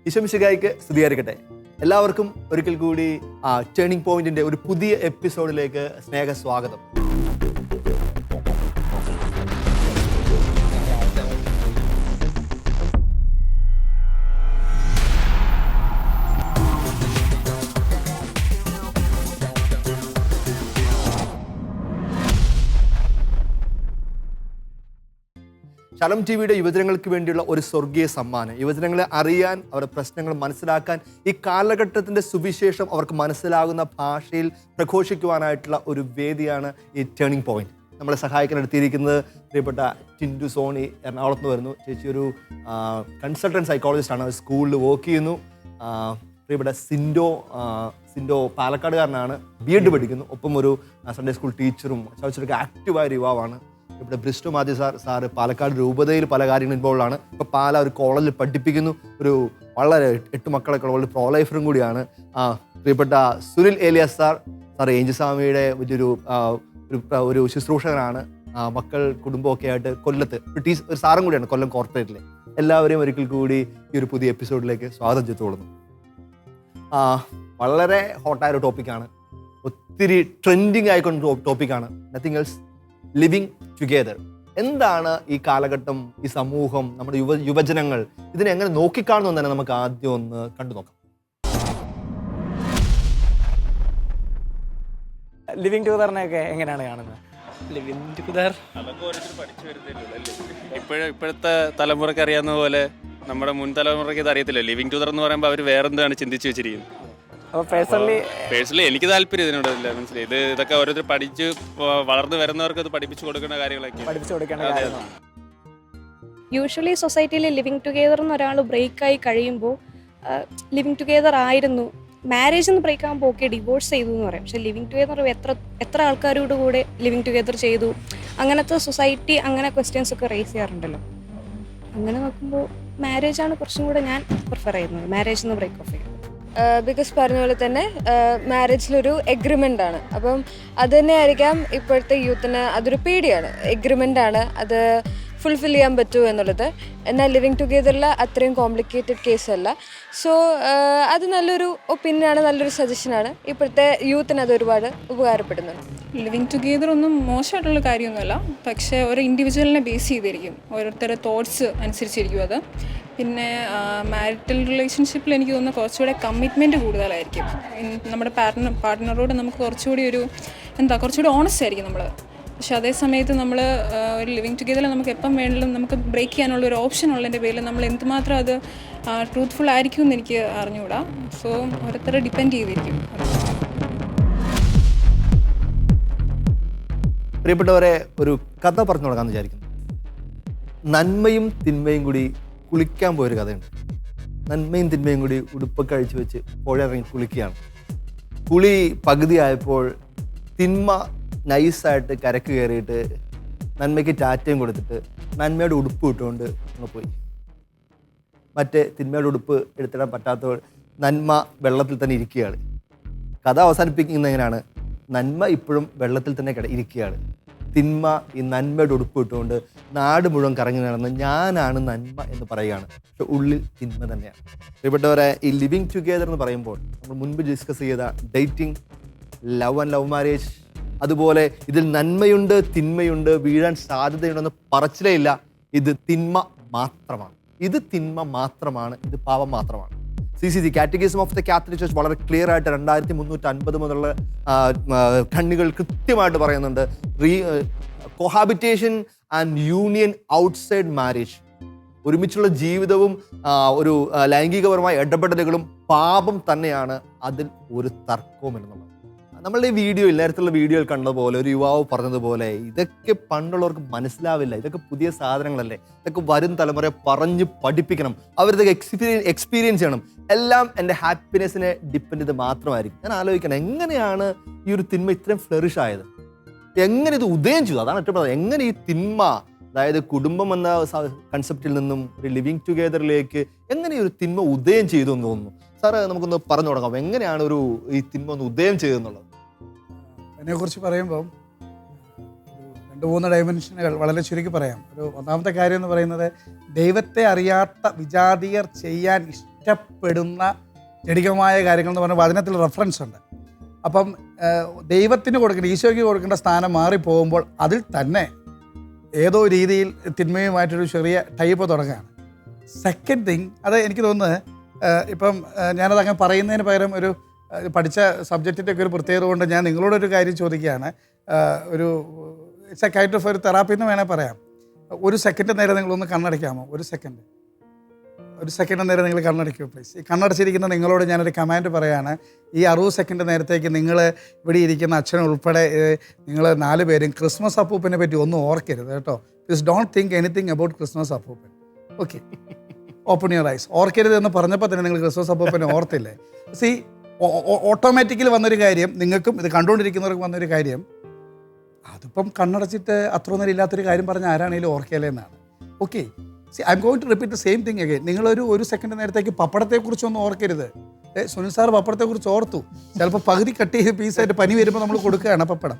ഈശോ മിശിഹായ്ക്ക് സ്തുതിയായിരിക്കട്ടെ. എല്ലാവർക്കും ഒരിക്കൽ കൂടി ടേണിംഗ് പോയിന്റിന്റെ ഒരു പുതിയ എപ്പിസോഡിലേക്ക് സ്നേഹസ്വാഗതം. ശാലോം ടിവിയുടെ യുവജനങ്ങൾക്ക് വേണ്ടിയുള്ള ഒരു സ്വർഗീയ സമ്മാനം. യുവജനങ്ങളെ അറിയാൻ, അവരുടെ പ്രശ്നങ്ങൾ മനസ്സിലാക്കാൻ, ഈ കാലഘട്ടത്തിൻ്റെ സുവിശേഷം അവർക്ക് മനസ്സിലാകുന്ന ഭാഷയിൽ പ്രഘോഷിക്കുവാനായിട്ടുള്ള ഒരു വേദിയാണ് ഈ ടേണിംഗ് പോയിന്റ്. നമ്മളെ സഹായിക്കാൻ എടുത്തിരിക്കുന്നത് പ്രിയപ്പെട്ട ടിൻഡു സോണി എറണാകുളത്ത് നിന്ന് വരുന്നു. ചേച്ചി ഒരു കൺസൾട്ടൻറ്റ് സൈക്കോളജിസ്റ്റാണ്, സ്കൂളിൽ വർക്ക് ചെയ്യുന്നു. പ്രിയപ്പെട്ട സിൻഡോ പാലക്കാടുകാരനാണ്, BEd പഠിക്കുന്നു. ഒപ്പം ഒരു സൺഡേ സ്കൂൾ ടീച്ചറും ചർച്ചിലൊക്കെ ആക്റ്റീവായ ഒരു യുവാവാണ്. ഇവിടെ ബ്രിസ്റ്റോ മാത്യു സാറ് പാലക്കാട് രൂപതയിൽ പല കാര്യങ്ങളും ഇൻവോൾവ് ആണ്. ഇപ്പോൾ ഒരു കോളേജിൽ പഠിപ്പിക്കുന്നു. ഒരു വളരെ 8 മക്കളൊക്കെ ഉള്ള പ്രോ ലൈഫറും കൂടിയാണ്. പ്രിയപ്പെട്ട സുനിൽ ഏലിയാസ് സാർ ഏഞ്ചസ്വാമിയുടെ ഒരു ശുശ്രൂഷകനാണ്. മക്കൾ കുടുംബമൊക്കെ ആയിട്ട് കൊല്ലത്ത് ഒരു സാറും കൂടിയാണ്, കൊല്ലം കോർപ്പറേറ്റിൽ. എല്ലാവരെയും ഒരിക്കൽ കൂടി ഈ ഒരു പുതിയ എപ്പിസോഡിലേക്ക് സ്വാഗതം ചെയ്തുകൊള്ളുന്നു. വളരെ ഹോട്ടായൊരു ടോപ്പിക്കാണ്, ഒത്തിരി ട്രെൻഡിങ് ആയിക്കൊണ്ട ടോപ്പിക്കാണ്. Nothing else, living together. എന്താണ് ഈ കാലഘട്ടം, ഈ സമൂഹം, നമ്മുടെ യുവജനങ്ങൾ ഇതിനെ എങ്ങനെ നോക്കിക്കാണുന്നു തന്നെ നമുക്ക് ആദ്യം ഒന്ന് കണ്ടു നോക്കാം. ലിവിങ് ടുഗദറിനെയൊക്കെ എങ്ങനെയാണ് കാണുന്നത്? ലിവിങ് ടുഗദർ അതൊക്കെ ഓരോരുത്തർ പഠിച്ചു വരുന്നില്ല. ഇപ്പോഴത്തെ തലമുറയ്ക്ക് അറിയാവുന്ന പോലെ നമ്മുടെ മുൻ തലമുറയ്ക്ക് ഇത് അറിയത്തില്ല. ലിവിങ് ടുഗദർ എന്ന് പറയുമ്പോൾ അവർ വേറെന്താണ് ചിന്തിച്ചു വെച്ചിരിക്കുന്നത്. അപ്പോൾ പേഴ്സണലി എനിക്ക് താല്പര്യം ഇതിനോടില്ല. മനസ്സിലായി, ഇതൊക്കെ ഓരോരുത്തർ പഠിച്ച് വളർന്നു വരുന്നവർക്ക് ഇത് പഠിപ്പിച്ചു കൊടുക്കുന്ന കാര്യങ്ങളൊക്കെ പഠിപ്പിച്ചു കൊടുക്കേണ്ട കാര്യമാണ്. യൂഷ്വലി സൊസൈറ്റിയിൽ ലിവിങ് ടുഗെദർ എന്ന് ഒരാൾ ബ്രേക്കായി കഴിയുമ്പോൾ ലിവിങ് ടുഗെദർ ആയിരുന്നു, മാരേജ് എന്ന് ബ്രേക്ക് ആകുമ്പോൾ ഓക്കെ ഡിവോഴ്സ് ചെയ്തു എന്ന് പറയും. പക്ഷേ ലിവിങ് ടുഗെദർ എത്ര ആൾക്കാരോട് കൂടെ ലിവിങ് ടുഗെദർ ചെയ്തു, അങ്ങനത്തെ സൊസൈറ്റി അങ്ങനെ ക്വസ്റ്റ്യൻസ് ഒക്കെ റേസ് ചെയ്യാറുണ്ടല്ലോ. അങ്ങനെ നോക്കുമ്പോൾ മാരേജാണ് കുറച്ചും കൂടെ ഞാൻ പ്രിഫർ ചെയ്യുന്നത്, മാരേജ് എന്ന് ബ്രേക്ക് ഓഫ് ചെയ്യുന്നത്. ബിക്കോസ് പറഞ്ഞ പോലെ തന്നെ മാരേജിലൊരു എഗ്രിമെൻ്റ് ആണ്. അപ്പം അത് തന്നെ ആയിരിക്കാം ഇപ്പോഴത്തെ യൂത്തിന് അതൊരു പേടിയാണ്. എഗ്രിമെൻ്റ് ആണ്, അത് ഫുൾഫിൽ ചെയ്യാൻ പറ്റുമോ എന്നുള്ളത്. എന്നാൽ ലിവിങ് ടുഗെദറിൽ അത്രയും കോംപ്ലിക്കേറ്റഡ് കേസല്ല. സോ അത് നല്ലൊരു ഒപ്പീനിയനാണ്, നല്ലൊരു സജഷനാണ്. ഇപ്പോഴത്തെ യൂത്തിന് അത് ഒരുപാട് ഉപകാരപ്പെടുന്നുണ്ട്. ലിവിങ് ടുഗെദർ ഒന്നും മോശമായിട്ടുള്ള കാര്യമൊന്നുമല്ല, പക്ഷേ ഒരു ഇൻഡിവിജ്വലിനെ ബേസ് ചെയ്തിരിക്കും, ഓരോരുത്തരുടെ തോട്ട്സ് അനുസരിച്ചിരിക്കും അത്. പിന്നെ മാരിറ്റൽ റിലേഷൻഷിപ്പിൽ എനിക്ക് തോന്നുന്നു കുറച്ചുകൂടെ കമ്മിറ്റ്മെൻറ്റ് കൂടുതലായിരിക്കും. നമ്മുടെ പാർട്ട്ണറോട് നമുക്ക് കുറച്ചുകൂടി കുറച്ചുകൂടി ഓണസ്റ്റ് ആയിരിക്കും നമ്മൾ. പക്ഷെ അതേ സമയത്ത് നമ്മൾ ഒരു ലിവിങ് ടുഗെദറിൽ നമുക്ക് എപ്പം വേണമെങ്കിലും നമുക്ക് ബ്രേക്ക് ചെയ്യാനുള്ള ഒരു ഓപ്ഷൻ ഉള്ളതിൻ്റെ പേരിൽ നമ്മൾ എന്തുമാത്രം അത് ട്രൂത്ത്ഫുൾ ആയിരിക്കും എന്ന് എനിക്ക് അറിഞ്ഞുകൂടാ. സോ ഓരോരുത്തരെ ഡിപ്പെൻഡ് ചെയ്തിരിക്കും. പ്രിയപ്പെട്ടവരെ, ഒരു കഥ പറഞ്ഞു കൊടുക്കാമെന്ന് വിചാരിക്കുന്നു. നന്മയും തിന്മയും കൂടി കുളിക്കാൻ പോയൊരു കഥയുണ്ട്. നന്മയും തിന്മയും കൂടി ഉടുപ്പൊക്കെ അഴിച്ചു വെച്ച് പുഴയിറങ്ങി കുളിക്കുകയാണ്. കുളി പകുതിയായപ്പോൾ തിന്മ നൈസായിട്ട് കരക്ക് കയറിയിട്ട് നന്മയ്ക്ക് ടാറ്റയും കൊടുത്തിട്ട് നന്മയുടെ ഉടുപ്പ് ഇട്ടുകൊണ്ട് അങ്ങ് പോയി. മറ്റേ തിന്മയുടെ ഉടുപ്പ് എടുത്തിടാൻ പറ്റാത്തവൾ നന്മ വെള്ളത്തിൽ തന്നെ ഇരിക്കുകയാണ്. കഥ അവസാനിപ്പിക്കുന്നത് എങ്ങനെയാണ്? നന്മ ഇപ്പോഴും വെള്ളത്തിൽ തന്നെ ഇരിക്കുകയാണ്. തിന്മ ഈ നന്മയുടെ ഉടുപ്പ് ഇട്ടുകൊണ്ട് നാട് മുഴുവൻ കറങ്ങി നടന്ന് ഞാനാണ് നന്മ എന്ന് പറയുകയാണ്. പക്ഷെ ഉള്ളിൽ തിന്മ തന്നെയാണ്. പ്രിയപ്പെട്ടവരെ, ഈ ലിവിങ് ടുഗെദർ എന്ന് പറയുമ്പോൾ നമ്മൾ മുൻപ് ഡിസ്കസ് ചെയ്ത dating, love and love marriage, അതുപോലെ ഇതിൽ നന്മയുണ്ട് തിന്മയുണ്ട്, വീഴാൻ സാധ്യതയുണ്ടെന്ന് പറച്ചിലേ ഇല്ല. ഇത് തിന്മ മാത്രമാണ്, ഇത് തിന്മ മാത്രമാണ്, ഇത് പാപം മാത്രമാണ്. CCC catechism of the Catholic church വളരെ ക്ലിയർ ആയിട്ട് 2350 മുതലുള്ള ഖണ്ഡികൾ കൃത്യമായിട്ട് പറയുന്നുണ്ട്. Cohabitation and union outside marriage, ഒരുമിച്ചുള്ള ജീവിതവും ഒരു ലൈംഗികപരമായ ഇടപെടലുകളും പാപം തന്നെയാണ്, അതിൽ ഒരു തർക്കവും എന്നുള്ളത്. നമ്മളുടെ ഈ വീഡിയോയിൽ, നേരത്തുള്ള വീഡിയോയിൽ കണ്ടതുപോലെ ഒരു യുവാവ് പറഞ്ഞതുപോലെ ഇതൊക്കെ പണ്ടുള്ളവർക്ക് മനസ്സിലാവില്ല, ഇതൊക്കെ പുതിയ സാധനങ്ങളല്ലേ, ഇതൊക്കെ വരും തലമുറയെ പറഞ്ഞ് പഠിപ്പിക്കണം, അവരിതൊക്കെ എക്സ്പീരിയൻസ് ചെയ്യണം. എല്ലാം എൻ്റെ ഹാപ്പിനെസ്സിനെ ഡിപ്പെൻഡ് ചെയ്ത് മാത്രമായിരിക്കും. ഞാൻ ആലോചിക്കണം, എങ്ങനെയാണ് ഈ ഒരു തിന്മ ഇത്രയും ഫ്ലറിഷ് ആയത്, എങ്ങനെ ഇത് ഉദയം ചെയ്തു? അതാണ് ഏറ്റവും പ്രധാനം. എങ്ങനെ ഈ തിന്മ, അതായത് കുടുംബം എന്ന കൺസെപ്റ്റിൽ നിന്നും ഒരു ലിവിങ് ടുഗെദറിലേക്ക് എങ്ങനെ ഒരു തിന്മ ഉദയം ചെയ്തു എന്ന് തോന്നുന്നു? സാറ് നമുക്കൊന്ന് പറഞ്ഞു തുടങ്ങാം, എങ്ങനെയാണ് ഈ തിന്മ ഒന്ന് ഉദയം ചെയ്തെന്നുള്ളത്? അതിനെക്കുറിച്ച് പറയുമ്പം 2-3 ഡയമെൻഷനുകൾ വളരെ ചുരുക്കി പറയാം. ഒന്നാമത്തെ കാര്യം എന്ന് പറയുന്നത്, ദൈവത്തെ അറിയാത്ത വിജാതീയർ ചെയ്യാൻ മാറ്റപ്പെടുന്ന ജഡികമായ കാര്യങ്ങൾ എന്ന് പറഞ്ഞാൽ വചനത്തിൽ റെഫറൻസ് ഉണ്ട്. അപ്പം ദൈവത്തിന് കൊടുക്കേണ്ട, ഈശോയ്ക്ക് കൊടുക്കേണ്ട സ്ഥാനം മാറിപ്പോകുമ്പോൾ അതിൽ തന്നെ ഏതോ രീതിയിൽ തിന്മയുമായിട്ടൊരു ചെറിയ ടൈപ്പ് തുടങ്ങുകയാണ്. സെക്കൻഡ് തിങ്, അത് എനിക്ക് തോന്നുന്നത് ഇപ്പം ഞാനത് അങ്ങനെ പറയുന്നതിന് പകരം ഒരു പഠിച്ച സബ്ജക്റ്റിൻ്റെ ഒക്കെ ഒരു പ്രത്യേകത കൊണ്ട് ഞാൻ നിങ്ങളോടൊരു കാര്യം ചോദിക്കുകയാണ്. ഒരു ഇറ്റ്സ് എ കൈൻഡ് ഓഫ് ഒരു തെറാപ്പി എന്ന് വേണേൽ പറയാം. ഒരു സെക്കൻഡ് നേരം നിങ്ങളൊന്ന് കണ്ണടയ്ക്കാമോ? ഒരു സെക്കൻഡ് നേരം നിങ്ങൾ കണ്ണടയ്ക്കുമോ പ്ലീസ്? ഈ കണ്ണടച്ചിരിക്കുന്ന നിങ്ങളോട് ഞാനൊരു കമാൻഡ് പറയാണ്. ഈ 60 സെക്കൻഡ് നേരത്തേക്ക് നിങ്ങൾ ഇവിടെ ഇരിക്കുന്ന അച്ഛൻ ഉൾപ്പെടെ നിങ്ങൾ 4 പേരും ക്രിസ്മസ് അപ്പൂപ്പനെ പറ്റി ഒന്നും ഓർക്കരുത് കേട്ടോ. Please don't think anything about Christmas അപ്പൂപ്പൻ. Okay, open your eyes. ഓർക്കരുത് എന്ന് പറഞ്ഞപ്പോൾ തന്നെ നിങ്ങൾ ക്രിസ്മസ് അപ്പൂപ്പനെ ഓർത്തില്ലേ? സി, ഓട്ടോമാറ്റിക്കലി വന്നൊരു കാര്യം, നിങ്ങൾക്കും ഇത് കണ്ടുകൊണ്ടിരിക്കുന്നവർക്കും വന്നൊരു കാര്യം, അതിപ്പം കണ്ണടച്ചിട്ട് അത്ര നേരം ഇല്ലാത്തൊരു കാര്യം പറഞ്ഞ ആരാണെങ്കിലും ഓർക്കല്ലേ എന്നാണ്. Okay, see, I'm going to repeat the same thing again. നിങ്ങളൊരു സെക്കൻഡ് നേരത്തേക്ക് പപ്പടത്തെക്കുറിച്ചൊന്നും ഓർക്കരുത്. സുനിൽ സാർ പപ്പടത്തെക്കുറിച്ച് ഓർത്തു. ചിലപ്പോൾ പകുതി കട്ട് ചെയ്ത് പീസായിട്ട് പനി വരുമ്പോൾ നമ്മൾ കൊടുക്കുകയാണ് പപ്പടം.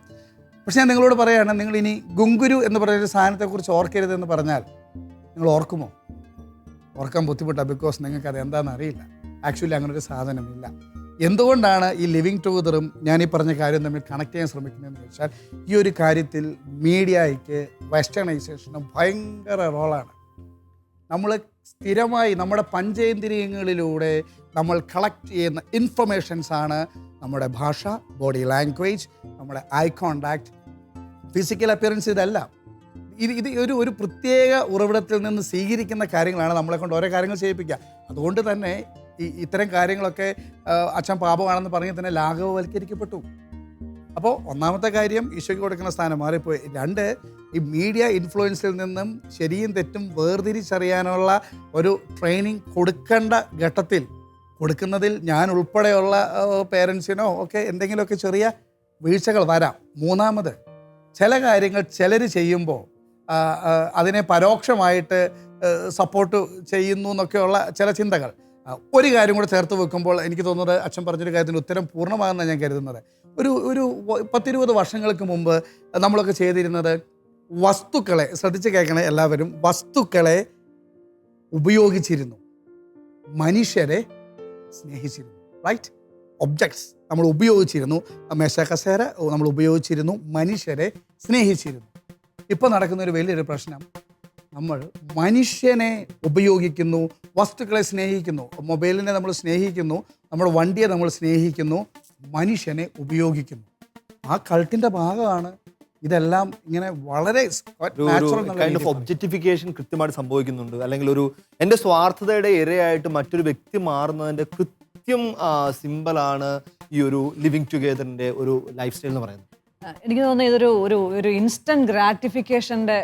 പക്ഷെ ഞാൻ നിങ്ങളോട് പറയുകയാണ്, നിങ്ങൾ ഇനി ഗുങ്കുരു എന്ന് പറയുന്ന സാധനത്തെക്കുറിച്ച് ഓർക്കരുതെന്ന് പറഞ്ഞാൽ നിങ്ങൾ ഓർക്കുമോ? ഓർക്കാൻ ബുദ്ധിമുട്ടാണ്. ബിക്കോസ് നിങ്ങൾക്ക് അത് എന്താണെന്ന് അറിയില്ല. ആക്ച്വലി അങ്ങനെ ഒരു സാധനമില്ല. എന്തുകൊണ്ടാണ് ഈ ലിവിങ് ടുഗദറും ഞാൻ ഈ പറഞ്ഞ കാര്യം തമ്മിൽ കണക്ട് ചെയ്യാൻ ശ്രമിക്കുന്നതെന്ന് വെച്ചാൽ, ഈ ഒരു കാര്യത്തിൽ മീഡിയയ്ക്ക് വെസ്റ്റേണൈസേഷന് ഭയങ്കര റോളാണ്. നമ്മൾ സ്ഥിരമായി നമ്മുടെ പഞ്ചേന്ദ്രിയങ്ങളിലൂടെ നമ്മൾ കളക്ട് ചെയ്യുന്ന ഇൻഫർമേഷൻസാണ് നമ്മുടെ ഭാഷ, ബോഡി ലാംഗ്വേജ്, നമ്മുടെ ഐ കോണ്ടാക്ട്, ഫിസിക്കൽ അപ്പിയറൻസ്. ഇതെല്ലാം ഇത് ഒരു പ്രത്യേക ഉറവിടത്തിൽ നിന്ന് സ്വീകരിക്കുന്ന കാര്യങ്ങളാണ് നമ്മളെ കൊണ്ട് ഓരോ കാര്യങ്ങൾ ചെയ്യിപ്പിക്കുക. അതുകൊണ്ട് തന്നെ ഇത്തരം കാര്യങ്ങളൊക്കെ അച്ഛൻ പാപമാണെന്ന് പറഞ്ഞ് തന്നെ ലാഘവവൽക്കരിക്കപ്പെട്ടു. അപ്പോൾ ഒന്നാമത്തെ കാര്യം, ഈശോയ്ക്ക് കൊടുക്കുന്ന സ്ഥാനം മാറിപ്പോയി. 2, ഈ മീഡിയ ഇൻഫ്ലുവൻസിൽ നിന്നും ശരിയും തെറ്റും വേർതിരിച്ചറിയാനുള്ള ഒരു ട്രെയിനിങ് കൊടുക്കേണ്ട ഘട്ടത്തിൽ കൊടുക്കുന്നതിൽ ഞാൻ ഉൾപ്പെടെയുള്ള പേരൻസിനോ ഒക്കെ എന്തെങ്കിലുമൊക്കെ ചെറിയ വീഴ്ചകൾ വരാം. 3, ചില കാര്യങ്ങൾ ചിലർ ചെയ്യുമ്പോൾ അതിനെ പരോക്ഷമായിട്ട് സപ്പോർട്ട് ചെയ്യുന്നു എന്നൊക്കെയുള്ള ചില ചിന്തകൾ. ഒരു കാര്യം കൂടെ ചേർത്ത് വെക്കുമ്പോൾ എനിക്ക് തോന്നുന്നത് അച്ഛൻ പറഞ്ഞൊരു കാര്യത്തിന് ഉത്തരം പൂർണ്ണമാകുമെന്നാണ് ഞാൻ കരുതുന്നത്. ഒരു 10-20 വർഷങ്ങൾക്ക് മുമ്പ് നമ്മളൊക്കെ ചെയ്തിരുന്നത് വസ്തുക്കളെ, ശ്രദ്ധിച്ച് കേൾക്കണേ എല്ലാവരും, വസ്തുക്കളെ ഉപയോഗിച്ചിരുന്നു, മനുഷ്യരെ സ്നേഹിച്ചിരുന്നു. റൈറ്റ്? ഒബ്ജക്ട്സ് നമ്മൾ ഉപയോഗിച്ചിരുന്നു, മേശ കസേര നമ്മൾ ഉപയോഗിച്ചിരുന്നു, മനുഷ്യരെ സ്നേഹിച്ചിരുന്നു. ഇപ്പോൾ നടക്കുന്നൊരു വലിയൊരു പ്രശ്നം, നമ്മൾ മനുഷ്യനെ ഉപയോഗിക്കുന്നു, വസ്തുക്കളെ സ്നേഹിക്കുന്നു, മൊബൈലിനെ നമ്മൾ സ്നേഹിക്കുന്നു, നമ്മുടെ വണ്ടിയെ നമ്മൾ സ്നേഹിക്കുന്നു, മനുഷ്യനെ ഉപയോഗിക്കുന്നു. ആ കൾട്ടിൻ്റെ ഭാഗമാണ് ഇതെല്ലാം. ഇങ്ങനെ വളരെ ഒബ്ജക്റ്റിഫിക്കേഷൻ കൃത്യമായിട്ട് സംഭവിക്കുന്നുണ്ട്. അല്ലെങ്കിൽ എൻ്റെ സ്വാർത്ഥതയുടെ ഇരയായിട്ട് മറ്റൊരു വ്യക്തി മാറുന്നതിൻ്റെ കൃത്യം സിമ്പലാണ് ഈ ഒരു ലിവിങ് ടുഗെദറിൻ്റെ ഒരു ലൈഫ് സ്റ്റൈൽ എന്ന് പറയുന്നത്. എനിക്ക് തോന്നുന്നു ഇതൊരു ഇൻസ്റ്റന്റ് ഗ്രാറ്റിഫിക്കേഷൻ്റെ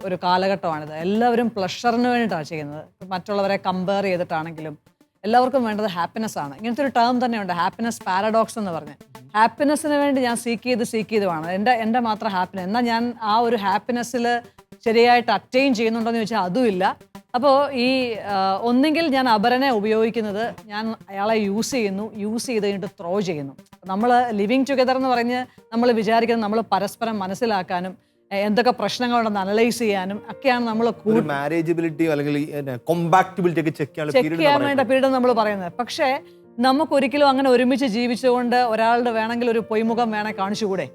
ഒരു കാലഘട്ടമാണിത്. എല്ലാവരും പ്ലഷറിന് വേണ്ടിയിട്ടാണ് ചെയ്യുന്നത്. മറ്റുള്ളവരെ കമ്പയർ ചെയ്തിട്ടാണെങ്കിലും എല്ലാവർക്കും വേണ്ടത് ഹാപ്പിനെസ് ആണ്. ഇങ്ങനത്തെ ഒരു ടേം തന്നെയുണ്ട്, ഹാപ്പിനെസ് പാരഡോക്സ് എന്ന് പറഞ്ഞ്. ഹാപ്പിനെസ്സിന് വേണ്ടി ഞാൻ സീക്ക് ചെയ്ത് വേണം എൻ്റെ മാത്രം ഹാപ്പിനെസ്. എന്നാൽ ഞാൻ ആ ഒരു ഹാപ്പിനെസ്സിൽ ശരിയായിട്ട് അറ്റൈൻ ചെയ്യുന്നുണ്ടോയെന്ന് ചോദിച്ചാൽ അതുമില്ല. അപ്പോൾ ഒന്നെങ്കിൽ ഞാൻ അപരനെ ഉപയോഗിക്കുന്നത്, ഞാൻ അയാളെ യൂസ് ചെയ്ത് കഴിഞ്ഞിട്ട് ത്രോ ചെയ്യുന്നു. നമ്മൾ ലിവിങ് ടുഗദർ എന്ന് പറഞ്ഞ് നമ്മൾ വിചാരിക്കുന്നത് നമ്മൾ പരസ്പരം മനസ്സിലാക്കാനും എന്തൊക്കെ പ്രശ്നങ്ങളുണ്ടെന്ന് അനലൈസ് ചെയ്യാനും ഒക്കെയാണ് നമ്മൾ മാരേജബിലിറ്റി അല്ലെങ്കിൽ കോമ്പാക്റ്റബിലിറ്റി ഒക്കെ ചെക്ക് ചെയ്യാൻ വേണ്ട പീരീഡ് നമ്മൾ പറയുന്നത്. പക്ഷേ നമുക്കൊരിക്കലും അങ്ങനെ ഒരുമിച്ച് ജീവിച്ചുകൊണ്ട് ഒരാളുടെ വേണമെങ്കിൽ ഒരു പൊയ്മുഖം കാണിച്ചുകൂടെ?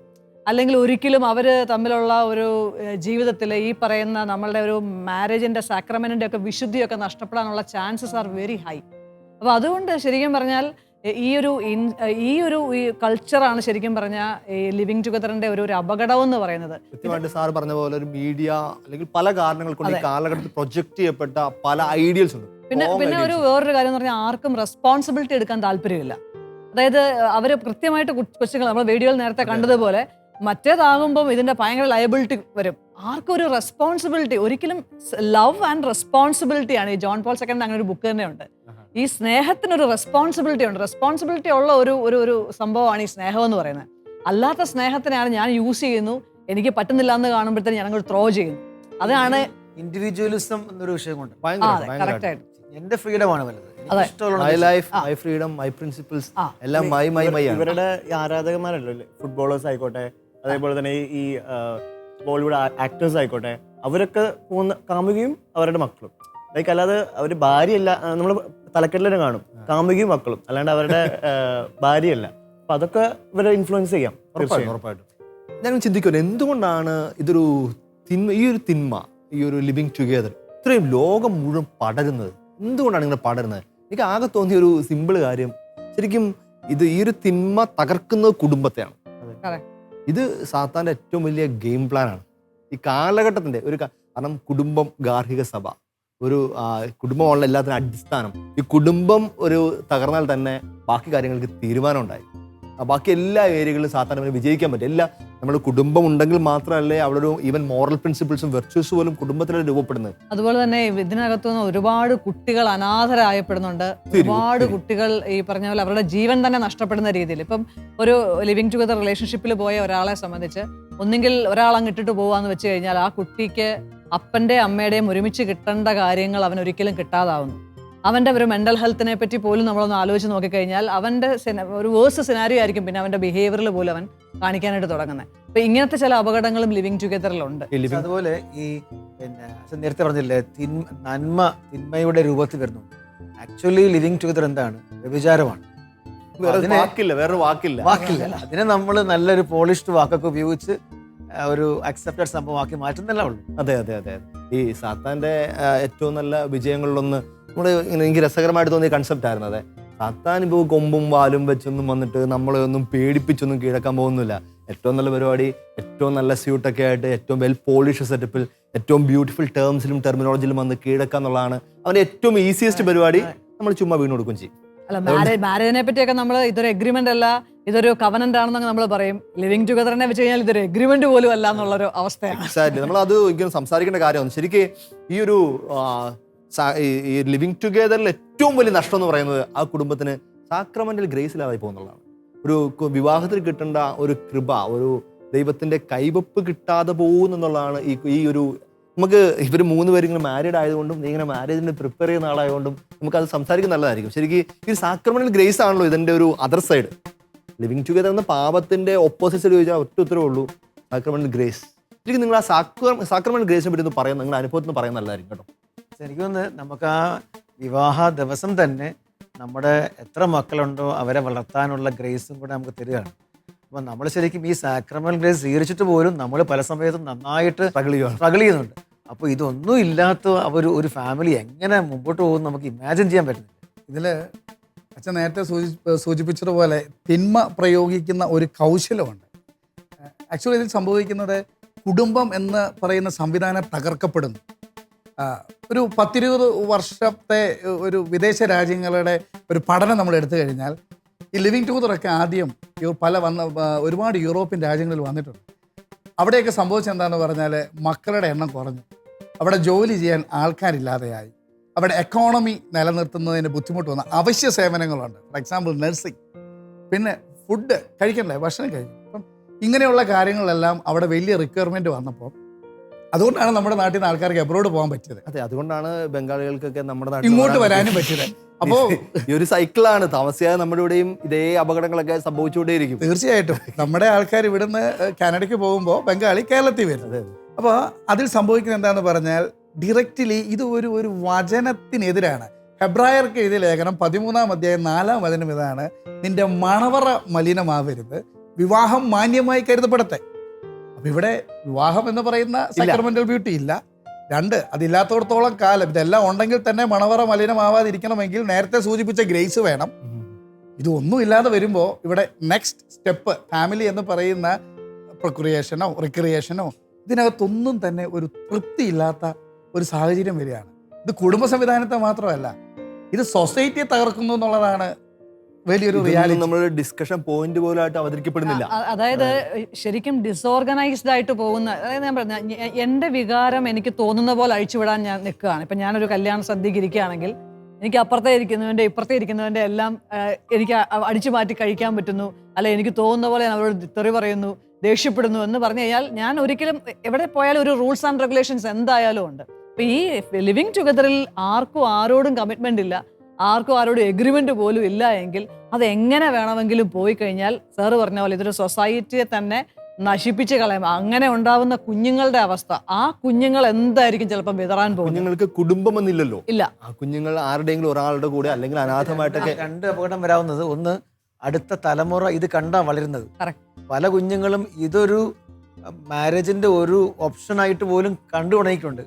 അല്ലെങ്കിൽ ഒരിക്കലും അവർ തമ്മിലുള്ള ഒരു ജീവിതത്തിൽ ഈ പറയുന്ന നമ്മളുടെ ഒരു മാരേജിൻ്റെ സാക്രമെൻറ്റിൻ്റെ ഒക്കെ വിശുദ്ധിയൊക്കെ നഷ്ടപ്പെടാനുള്ള ചാൻസസ് ആർ വെരി ഹൈ. അപ്പോൾ അതുകൊണ്ട് ശരിക്കും പറഞ്ഞാൽ ഈ ഒരു കൾച്ചറാണ് ശരിക്കും പറഞ്ഞാൽ ഈ ലിവിങ് ടുഗദറിൻ്റെ ഒരു അപകടം എന്ന് പറയുന്നത്. കൃത്യമായിട്ട് സാർ പറഞ്ഞ പോലെ ഒരു മീഡിയ അല്ലെങ്കിൽ പല കാരണങ്ങൾ കൊണ്ട് ഈ കാലഘട്ടത്തിൽ പ്രൊജക്ട് ചെയ്യപ്പെട്ട പല ഐഡിയൽസ് ഉണ്ട്. പിന്നെ വേറൊരു കാര്യം എന്ന് പറഞ്ഞാൽ ആർക്കും റെസ്പോൺസിബിലിറ്റി എടുക്കാൻ താല്പര്യമില്ല. അതായത് അവർ കൃത്യമായിട്ട് കൊച്ചുങ്ങൾ നമ്മൾ വീഡിയോയിൽ നേരത്തെ കണ്ടതുപോലെ മറ്റേതാകുമ്പം ഇതിൻ്റെ ഭയങ്കര ലയബിലിറ്റി വരും. ആർക്കും ഒരു റെസ്പോൺസിബിലിറ്റി ഒരിക്കലും ലവ് ആൻഡ് റെസ്പോൺസിബിലിറ്റി ആണ്. ഈ ജോൺ പോൾ സെക്കൻഡ് അങ്ങനെ ഒരു ബുക്ക് തന്നെ ഉണ്ട്. ഈ സ്നേഹത്തിനൊരു റെസ്പോൺസിബിലിറ്റി ഉണ്ട്. റെസ്പോൺസിബിലിറ്റി ഉള്ള ഒരു സംഭവമാണ് ഈ സ്നേഹം എന്ന് പറയുന്നത്. അല്ലാത്ത സ്നേഹത്തിനാണ് ഞാൻ യൂസ് ചെയ്യുന്നു, എനിക്ക് പറ്റുന്നില്ല എന്ന് കാണുമ്പോഴത്തേന് ഞാൻ അങ്ങോട്ട് ത്രോ ചെയ്യുന്നു. അതാണ് ഇൻഡിവിജ്വലിസം എന്നൊരു വിഷയം കൊണ്ട് കറക്റ്റായിട്ട് എന്റെ ഫ്രീഡമാണ് വലുത്. ഇവരുടെ ആരാധകന്മാരല്ലോ ആരാധകന്മാരല്ലേ ആയിക്കോട്ടെ, അതേപോലെ തന്നെ ഈ ബോളിവുഡ് ആക്ടേഴ്സ് ആയിക്കോട്ടെ, അവരൊക്കെ പോകുന്ന കാമുകയും അവരുടെ മക്കളും. ലൈക്ക് അല്ലാതെ അവർ ഭാര്യയല്ല. നമ്മൾ തലക്കെട്ടിൽ കാണും, കാമുകിയും മക്കളും, അല്ലാണ്ട് അവരുടെ ഭാര്യയല്ല. അപ്പൊ അതൊക്കെ ഇവരെ ഇൻഫ്ലുവൻസ് ചെയ്യാം. ഉറപ്പായിട്ടും. ഞാൻ ചിന്തിക്കുമല്ലോ, എന്തുകൊണ്ടാണ് ഇതൊരു ഈ ഒരു തിന്മ, ഈ ഒരു ലിവിങ് ടുഗെദർ ഇത്രയും ലോകം മുഴുവൻ പടരുന്നത്? എന്തുകൊണ്ടാണ് ഇങ്ങനെ പടരുന്നത്? എനിക്ക് ആകെ തോന്നിയ ഒരു സിമ്പിൾ കാര്യം, ശരിക്കും ഈ ഒരു തിന്മ തകർക്കുന്നത് കുടുംബത്തെയാണ്. ഇത് സാത്താൻ്റെ ഏറ്റവും വലിയ ഗെയിം പ്ലാനാണ് ഈ കാലഘട്ടത്തിന്റെ കാരണം കുടുംബം, ഗാർഹിക സഭ, ഒരു കുടുംബമുള്ള എല്ലാത്തിനും അടിസ്ഥാനം. ഈ കുടുംബം ഒരു തകർന്നാൽ തന്നെ ബാക്കി കാര്യങ്ങൾക്ക് തീരുമാനം ഉണ്ടായി. ബാക്കി എല്ലാ ഏരിയകളിലും സാധാരണ വിജയിക്കാൻ പറ്റും. നമ്മുടെ കുടുംബം ഉണ്ടെങ്കിൽ മാത്രമല്ലേ അവിടെ ഒരു ഈവൻ മോറൽ പ്രിൻസിപ്പിൾസും വെർച്യൂസ് പോലും കുടുംബത്തിലാണ് രൂപപ്പെടുന്നത്. അതുപോലെ തന്നെ ഇതിനകത്തുനിന്ന് ഒരുപാട് കുട്ടികൾ അനാഥരായപ്പെടുന്നുണ്ട്. ഒരുപാട് കുട്ടികൾ ഈ പറഞ്ഞ പോലെ അവരുടെ ജീവൻ തന്നെ നഷ്ടപ്പെടുന്ന രീതിയിൽ. ഇപ്പം ഒരു ലിവിങ് ടുഗദർ റിലേഷൻഷിപ്പിൽ പോയ ഒരാളെ സംബന്ധിച്ച് ഒന്നെങ്കിൽ ഒരാൾ അങ്ങിട്ടിട്ട് പോവാന്ന് വെച്ച് കഴിഞ്ഞാൽ ആ കുട്ടിക്ക് അപ്പൻ്റെ അമ്മയുടെയും ഒരുമിച്ച് കിട്ടേണ്ട കാര്യങ്ങൾ അവൻ ഒരിക്കലും കിട്ടാതാവുന്നു. അവൻ്റെ ഒരു മെൻ്റൽ ഹെൽത്തിനെ പറ്റി പോലും നമ്മളൊന്ന് ആലോചിച്ച് നോക്കിക്കഴിഞ്ഞാൽ അവൻ്റെ ഒരു വേഴ്സ് സിനാരിയോ ആയിരിക്കും പിന്നെ അവൻ്റെ ബിഹേവിയറിൽ പോലും അവൻ കാണിക്കാനായിട്ട് തുടങ്ങുന്നത്. അപ്പോൾ ഇങ്ങനത്തെ ചില അപകടങ്ങളും ലിവിങ് ടുഗദറിലുണ്ട്. അതുപോലെ ഈ നേരത്തെ പറഞ്ഞില്ലേ നന്മ തിന്മയുടെ രൂപത്തിൽ വരുന്നു. ആക്ച്വലി ലിവിങ് ടുഗദർ എന്താണ്? വ്യഭിചാരമാണ്. വേറൊരു വാക്കില്ല. അതിനെ നമ്മൾ നല്ലൊരു പോളിഷ്ഡ് വാക്കൊക്കെ ഉപയോഗിച്ച് ഒരു അക്സെപ്റ്റഡ് സംഭവമാക്കി മാറ്റുന്നല്ല ഉള്ളൂ. അതെ. ഈ സാത്താൻ്റെ ഏറ്റവും നല്ല വിജയങ്ങളിലൊന്ന് എനിക്ക് രസകരമായിട്ട് തോന്നിയ കൺസെപ്റ്റ് ആയിരുന്നു. അതെ, സാത്താൻ ഇപ്പോൾ കൊമ്പും വാലും വെച്ചൊന്നും വന്നിട്ട് നമ്മളെ ഒന്നും പേടിപ്പിച്ചൊന്നും കീഴക്കാൻ പോകുന്നില്ല. ഏറ്റവും നല്ല പരിപാടി, ഏറ്റവും നല്ല സ്യൂട്ടൊക്കെ ആയിട്ട്, ഏറ്റവും വെൽ പോളിഷ് സെറ്റപ്പിൽ, ഏറ്റവും ബ്യൂട്ടിഫുൾ ടേംസിലും ടെർമിനോളജിയിലും വന്ന് കീഴക്കുക എന്നുള്ളതാണ് അവൻ്റെ ഏറ്റവും ഈസിയസ്റ്റ് പരിപാടി. നമ്മൾ ചുമ്മാ വീണ് കൊടുക്കും ചെയ്യും. അല്ല, മാരേജിനെ പറ്റിയൊക്കെ നമ്മൾ ഇതൊരു എഗ്രിമെന്റ് അല്ല, ഇതൊരു കവനന്റ് ആണെന്നൊക്കെ നമ്മൾ പറയും. ലിവിങ് ടുഗദറിനെ വെച്ച് കഴിഞ്ഞാൽ ഇതൊരു എഗ്രിമെന്റ് പോലും അല്ല എന്നുള്ളൊരു അവസ്ഥയാണ്. എക്സാക്ട്ലി. നമ്മളത് ഒരിക്കലും സംസാരിക്കേണ്ട കാര്യമാണ്. ശരിക്കും ഈ ഒരു ഈ ലിവിങ് ടുഗെദറിൽ ഏറ്റവും വലിയ നഷ്ടം എന്ന് പറയുന്നത് ആ കുടുംബത്തിന് സാക്രമെന്റൽ ഗ്രേസ് ഇല്ലാതായി പോകുന്നുള്ളതാണ്. ഒരു വിവാഹത്തിൽ കിട്ടേണ്ട ഒരു കൃപ, ഒരു ദൈവത്തിന്റെ കൈവപ്പ് കിട്ടാതെ പോകുന്നുള്ളതാണ് ഈ ഒരു നമുക്ക് ഇവർ 3 പേരും ഇങ്ങനെ മാരീഡ് ആയതുകൊണ്ടും ഇങ്ങനെ മാരേജിന് പ്രിപ്പയർ ചെയ്യുന്ന ആളായതുകൊണ്ടും നമുക്കത് സംസാരിക്കുന്നത് നല്ലതായിരിക്കും. ശരിക്കും ഈ സാക്രമെന്റൽ ഗ്രേസ് ആണല്ലോ ഇതിന്റെ ഒരു അതർ സൈഡ്. ലിവിങ് ടുഗെദർ എന്ന പാപത്തിന്റെ ഓപ്പോസിറ്റ് സൈഡ് ചോദിച്ചാൽ ഒറ്റ ഉത്തരവേ ഉള്ളൂ, സാക്രമെന്റൽ ഗ്രേസ്. ശരിക്കും നിങ്ങൾ ആ സാക്രമെന്റൽ ഗ്രേസിനെ പറ്റി ഒന്ന് പറയുന്നത്, നിങ്ങളുടെ അനുഭവത്തിൽ നിന്ന് പറയുന്നത് നല്ലതായിരിക്കും കേട്ടോ. എനിക്ക് തോന്നുന്നത് നമുക്ക് ആ വിവാഹ ദിവസം തന്നെ നമ്മുടെ എത്ര മക്കളുണ്ടോ അവരെ വളർത്താനുള്ള ഗ്രേസും കൂടെ നമുക്ക് തരികയാണ്. അപ്പം നമ്മൾ ശരിക്കും ഈ സാക്രമെന്റൽ ഗ്രേസ് സ്വീകരിച്ചിട്ട് പോലും നമ്മൾ പല സമയത്തും നന്നായിട്ട് സ്ട്രഗിൾ ചെയ്യുന്നുണ്ട്. അപ്പോൾ ഇതൊന്നും ഇല്ലാത്ത ഒരു ഫാമിലി എങ്ങനെ മുമ്പോട്ട് പോകും നമുക്ക് ഇമാജിൻ ചെയ്യാൻ പറ്റുന്നില്ല. ഇതിൽ അച്ഛൻ നേരത്തെ സൂചിപ്പിച്ചതുപോലെ തിന്മ പ്രയോഗിക്കുന്ന ഒരു കൗശലമുണ്ട്. ആക്ച്വലി ഇതിൽ സംഭവിക്കുന്നത് കുടുംബം എന്ന് പറയുന്ന സംവിധാനം തകർക്കപ്പെടുന്നു. ഒരു 10-20 വർഷത്തെ ഒരു വിദേശ രാജ്യങ്ങളുടെ ഒരു പഠനം നമ്മൾ എടുത്തു കഴിഞ്ഞാൽ ഈ ലിവിങ് ടുഗദറൊക്കെ ആദ്യം ഒരുപാട് യൂറോപ്യൻ രാജ്യങ്ങളിൽ വന്നിട്ടുണ്ട്. അവിടെയൊക്കെ സംഭവിച്ചത് എന്താണെന്ന് പറഞ്ഞാൽ മക്കളുടെ എണ്ണം കുറഞ്ഞു, അവിടെ ജോലി ചെയ്യാൻ ആൾക്കാരില്ലാതെയായി, അവിടെ എക്കോണമി നിലനിർത്തുന്നതിന് ബുദ്ധിമുട്ട് വന്ന അവശ്യ സേവനങ്ങളുണ്ട്. ഫോർ എക്സാമ്പിൾ നഴ്സിംഗ്, പിന്നെ ഫുഡ് കഴിക്കണ്ടേ, ഭക്ഷണം കഴിക്കും. അപ്പം ഇങ്ങനെയുള്ള കാര്യങ്ങളെല്ലാം അവിടെ വലിയ റിക്വയർമെൻറ്റ് വന്നപ്പോൾ അതുകൊണ്ടാണ് നമ്മുടെ നാട്ടിൽ നിന്ന് ആൾക്കാർക്ക് എബ്രോഡ് പോകാൻ പറ്റിയത്. അതെ, അതുകൊണ്ടാണ് ബംഗാളികൾക്കൊക്കെ നമ്മുടെ നാട്ടിൽ ഇങ്ങോട്ട് വരാനും പറ്റിയത്. അപ്പോൾ ഈ ഒരു സൈക്കിളാണ്, താമസിയാതെ നമ്മുടെ ഇവിടെയും ഇതേ അപകടങ്ങളൊക്കെ സംഭവിച്ചുകൊണ്ടേയിരിക്കും. തീർച്ചയായിട്ടും നമ്മുടെ ആൾക്കാർ ഇവിടുന്ന് കാനഡയ്ക്ക് പോകുമ്പോൾ ബംഗാളി കേരളത്തിൽ വരുന്നത്. അപ്പോൾ അതിൽ സംഭവിക്കുന്നത് എന്താണെന്ന് പറഞ്ഞാൽ ഡയറക്റ്റ്ലി ഇത് ഒരു വചനത്തിനെതിരാണ്. ഹെബ്രായർക്ക് എഴുതിയ ലേഖനം 13-ാം അധ്യായം 4-ാം വചനം ഇതാണ്: നിന്റെ മണവറ മലിനമാവരുത്, വിവാഹം മാന്യമായി കരുതപ്പെടട്ടെ. അപ്പം ഇവിടെ വിവാഹം എന്ന് പറയുന്ന സാക്രമെന്റൽ ബ്യൂട്ടി ഇല്ല. 2, അതില്ലാത്തടത്തോളം കാലം ഇതെല്ലാം ഉണ്ടെങ്കിൽ തന്നെ മണവറ മലിനമാവാതിരിക്കണമെങ്കിൽ നേരത്തെ സൂചിപ്പിച്ച ഗ്രേസ് വേണം. ഇതൊന്നും ഇല്ലാതെ വരുമ്പോൾ ഇവിടെ നെക്സ്റ്റ് സ്റ്റെപ്പ് ഫാമിലി എന്ന് പറയുന്ന പ്രൊക്രിയേഷനോ റിക്രിയേഷനോ ഇതിനകത്തൊന്നും തന്നെ ഒരു തൃപ്തിയില്ലാത്ത ഒരു സാഹചര്യം വരികയാണ്. ഇത് കുടുംബ സംവിധാനത്തെ മാത്രമല്ല, ഇത് സൊസൈറ്റിയെ തകർക്കുന്നു എന്നുള്ളതാണ് വലിയൊരു റിയാലിറ്റി. നമ്മൾ ഡിസ്കഷൻ പോയിന്റ് പോലായിട്ട് അവതരിക്കപ്പെടുന്നില്ല. അതായത് ശരിക്കും ഡിസോർഗനൈസ്ഡ് ആയിട്ട് പോകുന്ന, അതായത് ഞാൻ പറഞ്ഞ എൻ്റെ വികാരം എനിക്ക് തോന്നുന്ന പോലെ അഴിച്ചുവിടാൻ ഞാൻ നിൽക്കുകയാണ്. ഇപ്പം ഞാനൊരു കല്യാണ സദ്യക്ക് ഇരിക്കുകയാണെങ്കിൽ എനിക്ക് അപ്പുറത്തെ ഇരിക്കുന്നവൻ്റെ ഇപ്പുറത്തെ ഇരിക്കുന്നവൻ്റെ എല്ലാം എനിക്ക് അടിച്ചു മാറ്റി കഴിക്കാൻ പറ്റുന്നു, അല്ലെ എനിക്ക് തോന്നുന്ന പോലെ ഞാൻ അവരോട് തെറി പറയുന്നു, ദേഷ്യപ്പെടുന്നു എന്ന് പറഞ്ഞു കഴിഞ്ഞാൽ ഞാൻ ഒരിക്കലും എവിടെ പോയാലും ഒരു റൂൾസ് ആൻഡ് റെഗുലേഷൻസ് എന്തായാലും ഉണ്ട്. അപ്പം ഈ ലിവിങ് ടുഗദറിൽ ആർക്കും ആരോടും കമ്മിറ്റ്മെൻ്റ് ഇല്ല, ആർക്കും ആരോടും എഗ്രിമെന്റ് പോലും ഇല്ല എങ്കിൽ അത് എങ്ങനെ വേണമെങ്കിലും പോയി കഴിഞ്ഞാൽ സാറ് പറഞ്ഞ പോലെ ഇതൊരു സൊസൈറ്റിയെ തന്നെ നശിപ്പിച്ച് കളയും. അങ്ങനെ ഉണ്ടാവുന്ന കുഞ്ഞുങ്ങളുടെ അവസ്ഥ, ആ കുഞ്ഞുങ്ങൾ എന്തായിരിക്കും ചിലപ്പോൾ വിതറാൻ പോകുന്നത്. കുഞ്ഞുങ്ങൾക്ക് കുടുംബം എന്നില്ലല്ലോ. ഇല്ല, ആ കുഞ്ഞുങ്ങൾ ആരുടെയെങ്കിലും ഒരാളുടെ കൂടെ അല്ലെങ്കിൽ അനാഥമായിട്ടൊക്കെ. രണ്ട് അപകടം വരാവുന്നത്, ഒന്ന് അടുത്ത തലമുറ ഇത് കണ്ടാ വളരുന്നത്. Correct. പല കുഞ്ഞുങ്ങളും ഇതൊരു മാരേജിന്റെ ഒരു ഓപ്ഷനായിട്ട് പോലും കണ്ടു തുടങ്ങിയിട്ടുണ്ട്.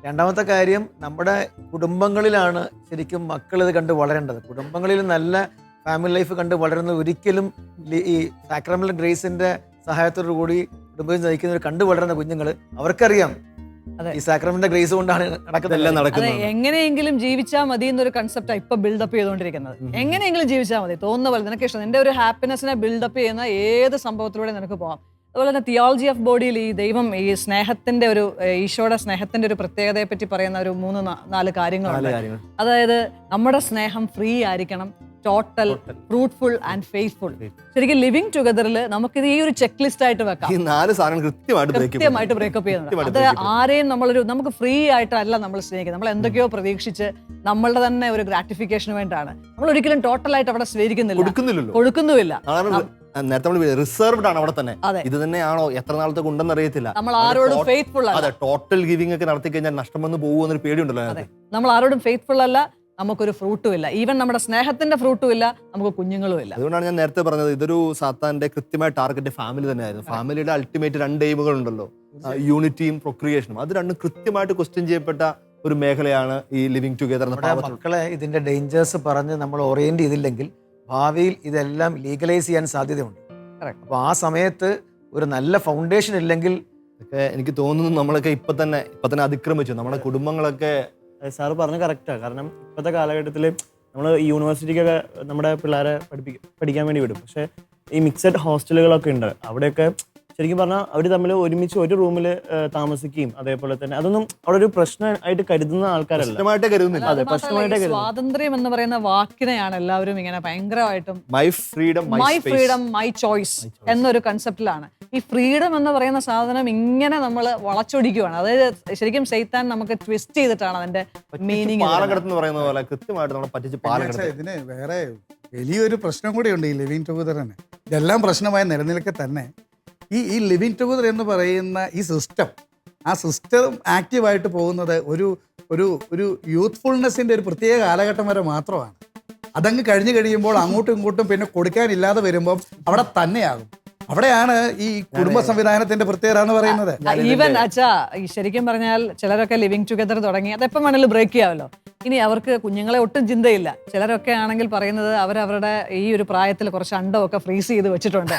രണ്ടാമത്തെ കാര്യം, നമ്മുടെ കുടുംബങ്ങളിലാണ് ശരിക്കും മക്കൾ ഇത് കണ്ട് വളരേണ്ടത്. കുടുംബങ്ങളിൽ നല്ല ഫാമിലി ലൈഫ് കണ്ട് വളരുന്നത് ഒരിക്കലും ഈ സാക്രമെന്റൽ ഗ്രേസിന്റെ സഹായത്തോടു കൂടി കുടുംബം നയിക്കുന്നവർ കണ്ടു വളരുന്ന കുഞ്ഞുങ്ങൾ, അവർക്കറിയാം ഈ സാക്രമെന്റൽ ഗ്രേസ് കൊണ്ടാണ് നടക്കുന്നത്. അതെ, എങ്ങനെയെങ്കിലും ജീവിച്ചാൽ മതി എന്നൊരു കൺസെപ്റ്റാണ് ഇപ്പൊ ബിൽഡപ്പ് ചെയ്തുകൊണ്ടിരിക്കുന്നത്. എങ്ങനെയെങ്കിലും ജീവിച്ചാൽ മതി, തോന്നുന്ന പോലെ നിനക്ക് ഇഷ്ടം, നിന്റെ ഒരു ഹാപ്പിനെസ്സിനെ ബിൽഡപ്പ് ചെയ്യുന്ന ഏത് സംഭവത്തിലൂടെ നിനക്ക് പോകാം. അതുപോലെ തന്നെ തിയോളജി ഓഫ് ബോഡിയിൽ ഈ ദൈവം ഈ സ്നേഹത്തിന്റെ ഒരു ഈശോയുടെ സ്നേഹത്തിന്റെ ഒരു പ്രത്യേകതയെ പറ്റി പറയുന്ന ഒരു 3-4 കാര്യങ്ങളുണ്ട്. അതായത് നമ്മുടെ സ്നേഹം ഫ്രീ ആയിരിക്കണം, ടോട്ടൽ, ഫ്രൂട്ട്ഫുൾ ആൻഡ് ഫെയ്ത്ത്ഫുൾ. ശരിക്കും ലിവിങ് ടുഗദറിൽ നമുക്കിത് ഈ ഒരു ചെക്ക് ലിസ്റ്റ് ആയിട്ട് വെക്കാം. ഈ 4 സാധനം കൃത്യമായിട്ട് ബ്രേക്കപ്പ് ചെയ്യുന്നത്. അത് ആരെയും നമുക്ക് ഫ്രീ ആയിട്ടല്ല നമ്മൾ സ്നേഹിക്കുന്നത്. നമ്മൾ എന്തൊക്കെയോ പ്രതീക്ഷിച്ച് നമ്മളുടെ തന്നെ ഒരു ഗ്രാറ്റിഫിക്കേഷന് വേണ്ടിയാണ്. നമ്മൾ ഒരിക്കലും ടോട്ടലായിട്ട് അവിടെ കൊടുക്കുന്നുമില്ല. നേരത്തെ നമ്മൾ റിസർവ്ഡ് ആണ് അവിടെ തന്നെ. ഇത് തന്നെയാണോ എത്ര നാളത്തേക്ക് ഉണ്ടെന്ന് അറിയത്തില്ല. നമ്മൾ ആരോടും ഫെയ്ത്ത്ഫുൾ അല്ല. അതെ, ടോട്ടൽ ഗിവിംഗ് ഒക്കെ നടത്തി കഴിഞ്ഞാൽ നഷ്ടം വന്ന് പോകുമെന്നൊരു പേടിയുണ്ടല്ലോ. നമ്മൾ ആരോടും ഫെയ്ത്ത്ഫുൾ അല്ല, നമുക്കൊരു ഫ്രൂട്ടും ഇല്ല. ഈവൻ നമ്മുടെ സ്നേഹത്തിന്റെ ഫ്രൂട്ടും ഇല്ല, നമുക്ക് കുഞ്ഞുങ്ങളും ഇല്ല. അതുകൊണ്ടാണ് ഞാൻ നേരത്തെ പറഞ്ഞത് ഇതൊരു സാത്താന്റെ കൃത്യമായ ടാർഗറ്റ് ഫാമിലി തന്നെയായിരുന്നു. ഫാമിലിയുടെ അൾട്ടിമേറ്റ് 2 എയിമുകൾ ഉണ്ടല്ലോ, യൂണിറ്റിയും പ്രൊക്രിയേഷനും. അത് രണ്ടും കൃത്യമായിട്ട് ക്വസ്റ്റ്യൻ ചെയ്യപ്പെട്ട ഒരു മേഖലയാണ് ഈ ലിവിങ് ടുഗദർ. മക്കളെ ഇതിന്റെ ഡേഞ്ചേഴ്സ് പറഞ്ഞ് നമ്മൾ ഓറിയന്റ് ചെയ്തില്ലെങ്കിൽ ഭാവിയിൽ ഇതെല്ലാം ലീഗലൈസ് ചെയ്യാൻ സാധ്യതയുണ്ട്. അപ്പൊ ആ സമയത്ത് ഒരു നല്ല ഫൗണ്ടേഷൻ ഇല്ലെങ്കിൽ എനിക്ക് തോന്നുന്നു നമ്മളൊക്കെ ഇപ്പൊ തന്നെ അതിക്രമിച്ചു നമ്മുടെ കുടുംബങ്ങളൊക്കെ. സാറ് പറഞ്ഞത് കറക്റ്റാണ്. കാരണം ഇപ്പോഴത്തെ കാലഘട്ടത്തിൽ നമ്മൾ യൂണിവേഴ്സിറ്റിക്കൊക്കെ നമ്മുടെ പിള്ളേരെ പഠിക്കാൻ വേണ്ടി വിടും. പക്ഷേ ഈ മിക്സഡ് ഹോസ്റ്റലുകളൊക്കെ ഉണ്ട്. അവിടെയൊക്കെ ശരിക്കും പറഞ്ഞാൽ അവർ തമ്മിൽ ഒരുമിച്ച് ഒരു റൂമിൽ താമസിക്കുകയും അതേപോലെ തന്നെ അതൊന്നും അവിടെ ഒരു പ്രശ്നമായിട്ട് കരുതുന്ന ആൾക്കാരല്ല. സ്വാതന്ത്ര്യം എന്ന് പറയുന്ന വാക്കിനെയാണ് എല്ലാവരും ഇങ്ങനെ ഭയങ്കരമായിട്ടും മൈ ഫ്രീഡം മൈ ചോയ്സ് എന്നൊരു കൺസെപ്റ്റിലാണ്. ഈ ഫ്രീഡം എന്ന് പറയുന്ന സാധനം ഇങ്ങനെ നമ്മൾ വളച്ചൊടിക്കുകയാണ്. അതായത് ശരിക്കും സൈത്താൻ നമുക്ക് ട്വിസ്റ്റ് ചെയ്തിട്ടാണ് അതിന്റെ മീനിങ്. ഇതിന് വേറെ വലിയൊരു പ്രശ്നം കൂടിയുണ്ട് ഈ ലിവിങ് ടുഗദറിന്. ഇതെല്ലാം പ്രശ്നമായി നിലനിൽക്കെ തന്നെ ഈ ലിവിങ് ടുഗദർ എന്ന് പറയുന്ന ഈ സിസ്റ്റം, ആ സിസ്റ്റം ആക്റ്റീവായിട്ട് പോകുന്നത് ഒരു യൂത്ത്ഫുൾനെസ്സിൻ്റെ ഒരു പ്രത്യേക കാലഘട്ടം വരെ മാത്രമാണ്. അതങ്ങ് കഴിഞ്ഞ് കഴിയുമ്പോൾ അങ്ങോട്ടും ഇങ്ങോട്ടും പിന്നെ കൊടുക്കാനില്ലാതെ വരുമ്പം അവിടെ തന്നെയാകും. അവിടെയാണ് ഈ കുടുംബ സംവിധാനത്തിന്റെ പ്രത്യേകത എന്ന് പറയുന്നത്. ഈവൻ അച്ഛാ, ശരിക്കും പറഞ്ഞാൽ ചിലരൊക്കെ ലിവിങ് ടുഗദർ തുടങ്ങി അതെപ്പം വേണമെങ്കിലും ബ്രേക്ക് ചെയ്യാമല്ലോ. ഇനി അവർക്ക് കുഞ്ഞുങ്ങളെ ഒട്ടും ചിന്തയില്ല. ചിലരൊക്കെ ആണെങ്കിൽ പറയുന്നത് അവരവരുടെ ഈ ഒരു പ്രായത്തിൽ കുറച്ച് അണ്ടമൊക്കെ ഫ്രീസ് ചെയ്ത് വെച്ചിട്ടുണ്ട്,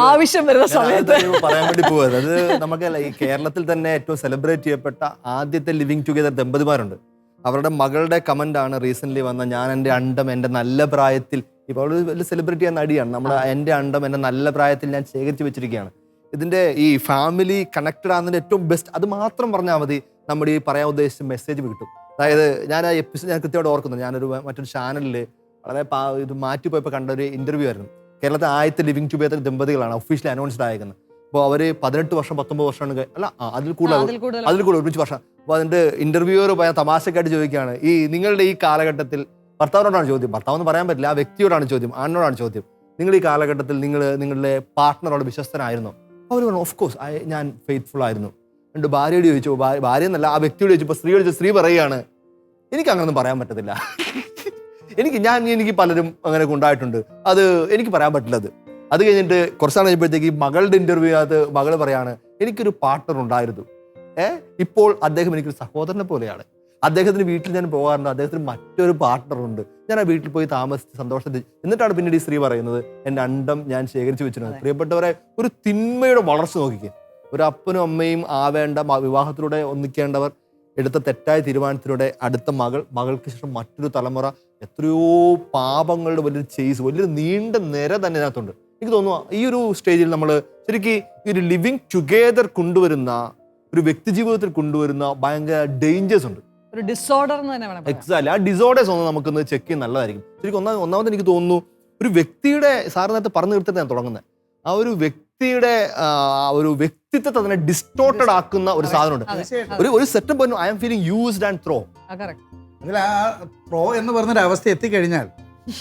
ആവശ്യം വരുന്ന സമയത്ത് പറയാൻ വേണ്ടി പോയത്. അത് നമുക്ക് ഈ കേരളത്തിൽ തന്നെ ഏറ്റവും സെലിബ്രേറ്റ് ചെയ്യപ്പെട്ട ആദ്യത്തെ ലിവിങ് ടുഗദർ ദമ്പതിമാരുണ്ട്. അവരുടെ മകളുടെ കമന്റ് ആണ് റീസെന്റ് വന്ന, ഞാൻ എൻ്റെ അണ്ടം എൻ്റെ നല്ല പ്രായത്തിൽ, ഇപ്പോൾ വലിയ സെലിബ്രിറ്റി എന്ന നടിയാണ്, നമ്മുടെ എൻ്റെ അണ്ടം എൻ്റെ നല്ല പ്രായത്തിൽ ഞാൻ ശേഖരിച്ച് വെച്ചിരിക്കുകയാണ്. ഇതിന്റെ ഈ ഫാമിലി കണക്റ്റഡ് ആകുന്നതിന്റെ ഏറ്റവും ബെസ്റ്റ് അത് മാത്രം പറഞ്ഞാൽ മതി, നമ്മുടെ ഈ പറയാൻ ഉദ്ദേശിച്ച മെസ്സേജ് കിട്ടും. അതായത് ഞാൻ ആ എപ്പിസോഡ് ഞാൻ കൃത്യമായിട്ട് ഓർക്കുന്നു. ഞാനൊരു മറ്റൊരു ചാനലിൽ വളരെ ഇത് മാറ്റിപ്പോയപ്പോൾ കണ്ട ഒരു ഇന്റർവ്യൂ ആയിരുന്നു. കേരളത്തിലെ ആദ്യത്തെ ലിവിങ് ടുഗദർ ദമ്പതികളാണ് ഒഫീഷ്യലി അനൗൺസ്ഡ് ആയിരിക്കുന്നത്. അപ്പോൾ അവർ 18 വർഷം 19 വർഷമാണ് അല്ല അതിൽ കൂടുതൽ ഒരുമിച്ച് വർഷം. അപ്പോൾ അതിന്റെ ഇന്റർവ്യൂവർ തമാശക്കായിട്ട് ചോദിക്കുകയാണ്, ഈ നിങ്ങളുടെ ഈ കാലഘട്ടത്തിൽ ഭർത്താവിനോടാണ് ചോദ്യം, ഭർത്താവെന്ന് പറയാൻ പറ്റില്ല, ആ വ്യക്തിയോടാണ് ചോദ്യം, ആണിനോടാണ് ചോദ്യം, നിങ്ങൾ ഈ കാലഘട്ടത്തിൽ നിങ്ങളുടെ പാർട്ട്ണറോട് വിശ്വസ്തനായിരുന്നോ? അവർ പറഞ്ഞു ഓഫ് കോഴ്സ് ഞാൻ ഫെയ്ത്ത്ഫുൾ ആയിരുന്നു. രണ്ട് ഭാര്യയോട് ചോദിച്ചു, ഭാര്യ എന്നല്ല ആ വ്യക്തിയോട് ചോദിച്ചപ്പോൾ സ്ത്രീ പറയുകയാണ് എനിക്ക് അങ്ങനൊന്നും പറയാൻ പറ്റത്തില്ല, എനിക്ക് പലരും അങ്ങനെ ഉണ്ടായിട്ടുണ്ട്, അത് എനിക്ക് പറയാൻ പറ്റില്ല. അത് കഴിഞ്ഞിട്ട് കുറച്ചാൾ കഴിഞ്ഞപ്പോഴത്തേക്ക് മകളുടെ ഇന്റർവ്യൂ അത് മകൾ പറയാണ് എനിക്കൊരു പാർട്ട്ണർ ഉണ്ടായിരുന്നു, ഇപ്പോൾ അദ്ദേഹം എനിക്കൊരു സഹോദരനെ പോലെയാണ്, അദ്ദേഹത്തിന് വീട്ടിൽ ഞാൻ പോകാറുണ്ട്, അദ്ദേഹത്തിന് മറ്റൊരു പാർട്ട്ണറുണ്ട്, ഞാൻ ആ വീട്ടിൽ പോയി താമസിച്ച് സന്തോഷത്തിൽ. എന്നിട്ടാണ് പിന്നീട് ഈ സ്ത്രീ പറയുന്നത് എൻ്റെ അണ്ടം ഞാൻ ശേഖരിച്ചു വെച്ചിരുന്നത്. പ്രിയപ്പെട്ടവരെ, ഒരു തിന്മയുടെ വളർച്ച നോക്കിക്കേ. ഒരു അപ്പനും അമ്മയും ആവേണ്ട, വിവാഹത്തിലൂടെ ഒന്നിക്കേണ്ടവർ എടുത്ത തെറ്റായ തീരുമാനത്തിലൂടെ അടുത്ത മകൾക്ക് ശേഷം മറ്റൊരു തലമുറ, എത്രയോ പാപങ്ങളുടെ വലിയൊരു ചേസ്, വലിയൊരു നീണ്ട നിര തന്നെ ഇതിനകത്തുണ്ട്. എനിക്ക് തോന്നുന്നു ഈ ഒരു സ്റ്റേജിൽ നമ്മൾ ശരിക്കും ഈ ഒരു ലിവിങ് ടുഗദർ കൊണ്ടുവരുന്ന ഒരു വ്യക്തി ജീവിതത്തിൽ കൊണ്ടുവരുന്ന ഭയങ്കര ഡേഞ്ചേഴ്സ് ഉണ്ട്. ഒരു ഡിസോർഡർ എന്ന് തന്നെ വേണം. എക്സാക്ട്ലി. ആ ഡിസോർഡേഴ്സ് ഒന്ന് നമുക്കൊന്ന് ചെക്ക് ചെയ്യാൻ നല്ലതായിരിക്കും. ശരിക്കും ഒന്നാമത് എനിക്ക് തോന്നുന്നു ഒരു വ്യക്തിയുടെ, സാറ് നേരത്തെ പറഞ്ഞു നിർത്തിട്ട് ഞാൻ തുടങ്ങുന്നത്, ആ ഒരു വ്യക്തിയുടെ ഒരു വ്യക്തിത്വത്തെ തന്നെ ഡിസ്റ്റോർട്ടഡ് ആക്കുന്ന ഒരു സാധനമുണ്ട്. ഒരു setup I am feeling used and throw. അതിൽ ആ ത്രോ എന്ന് പറഞ്ഞൊരു അവസ്ഥ എത്തിക്കഴിഞ്ഞാൽ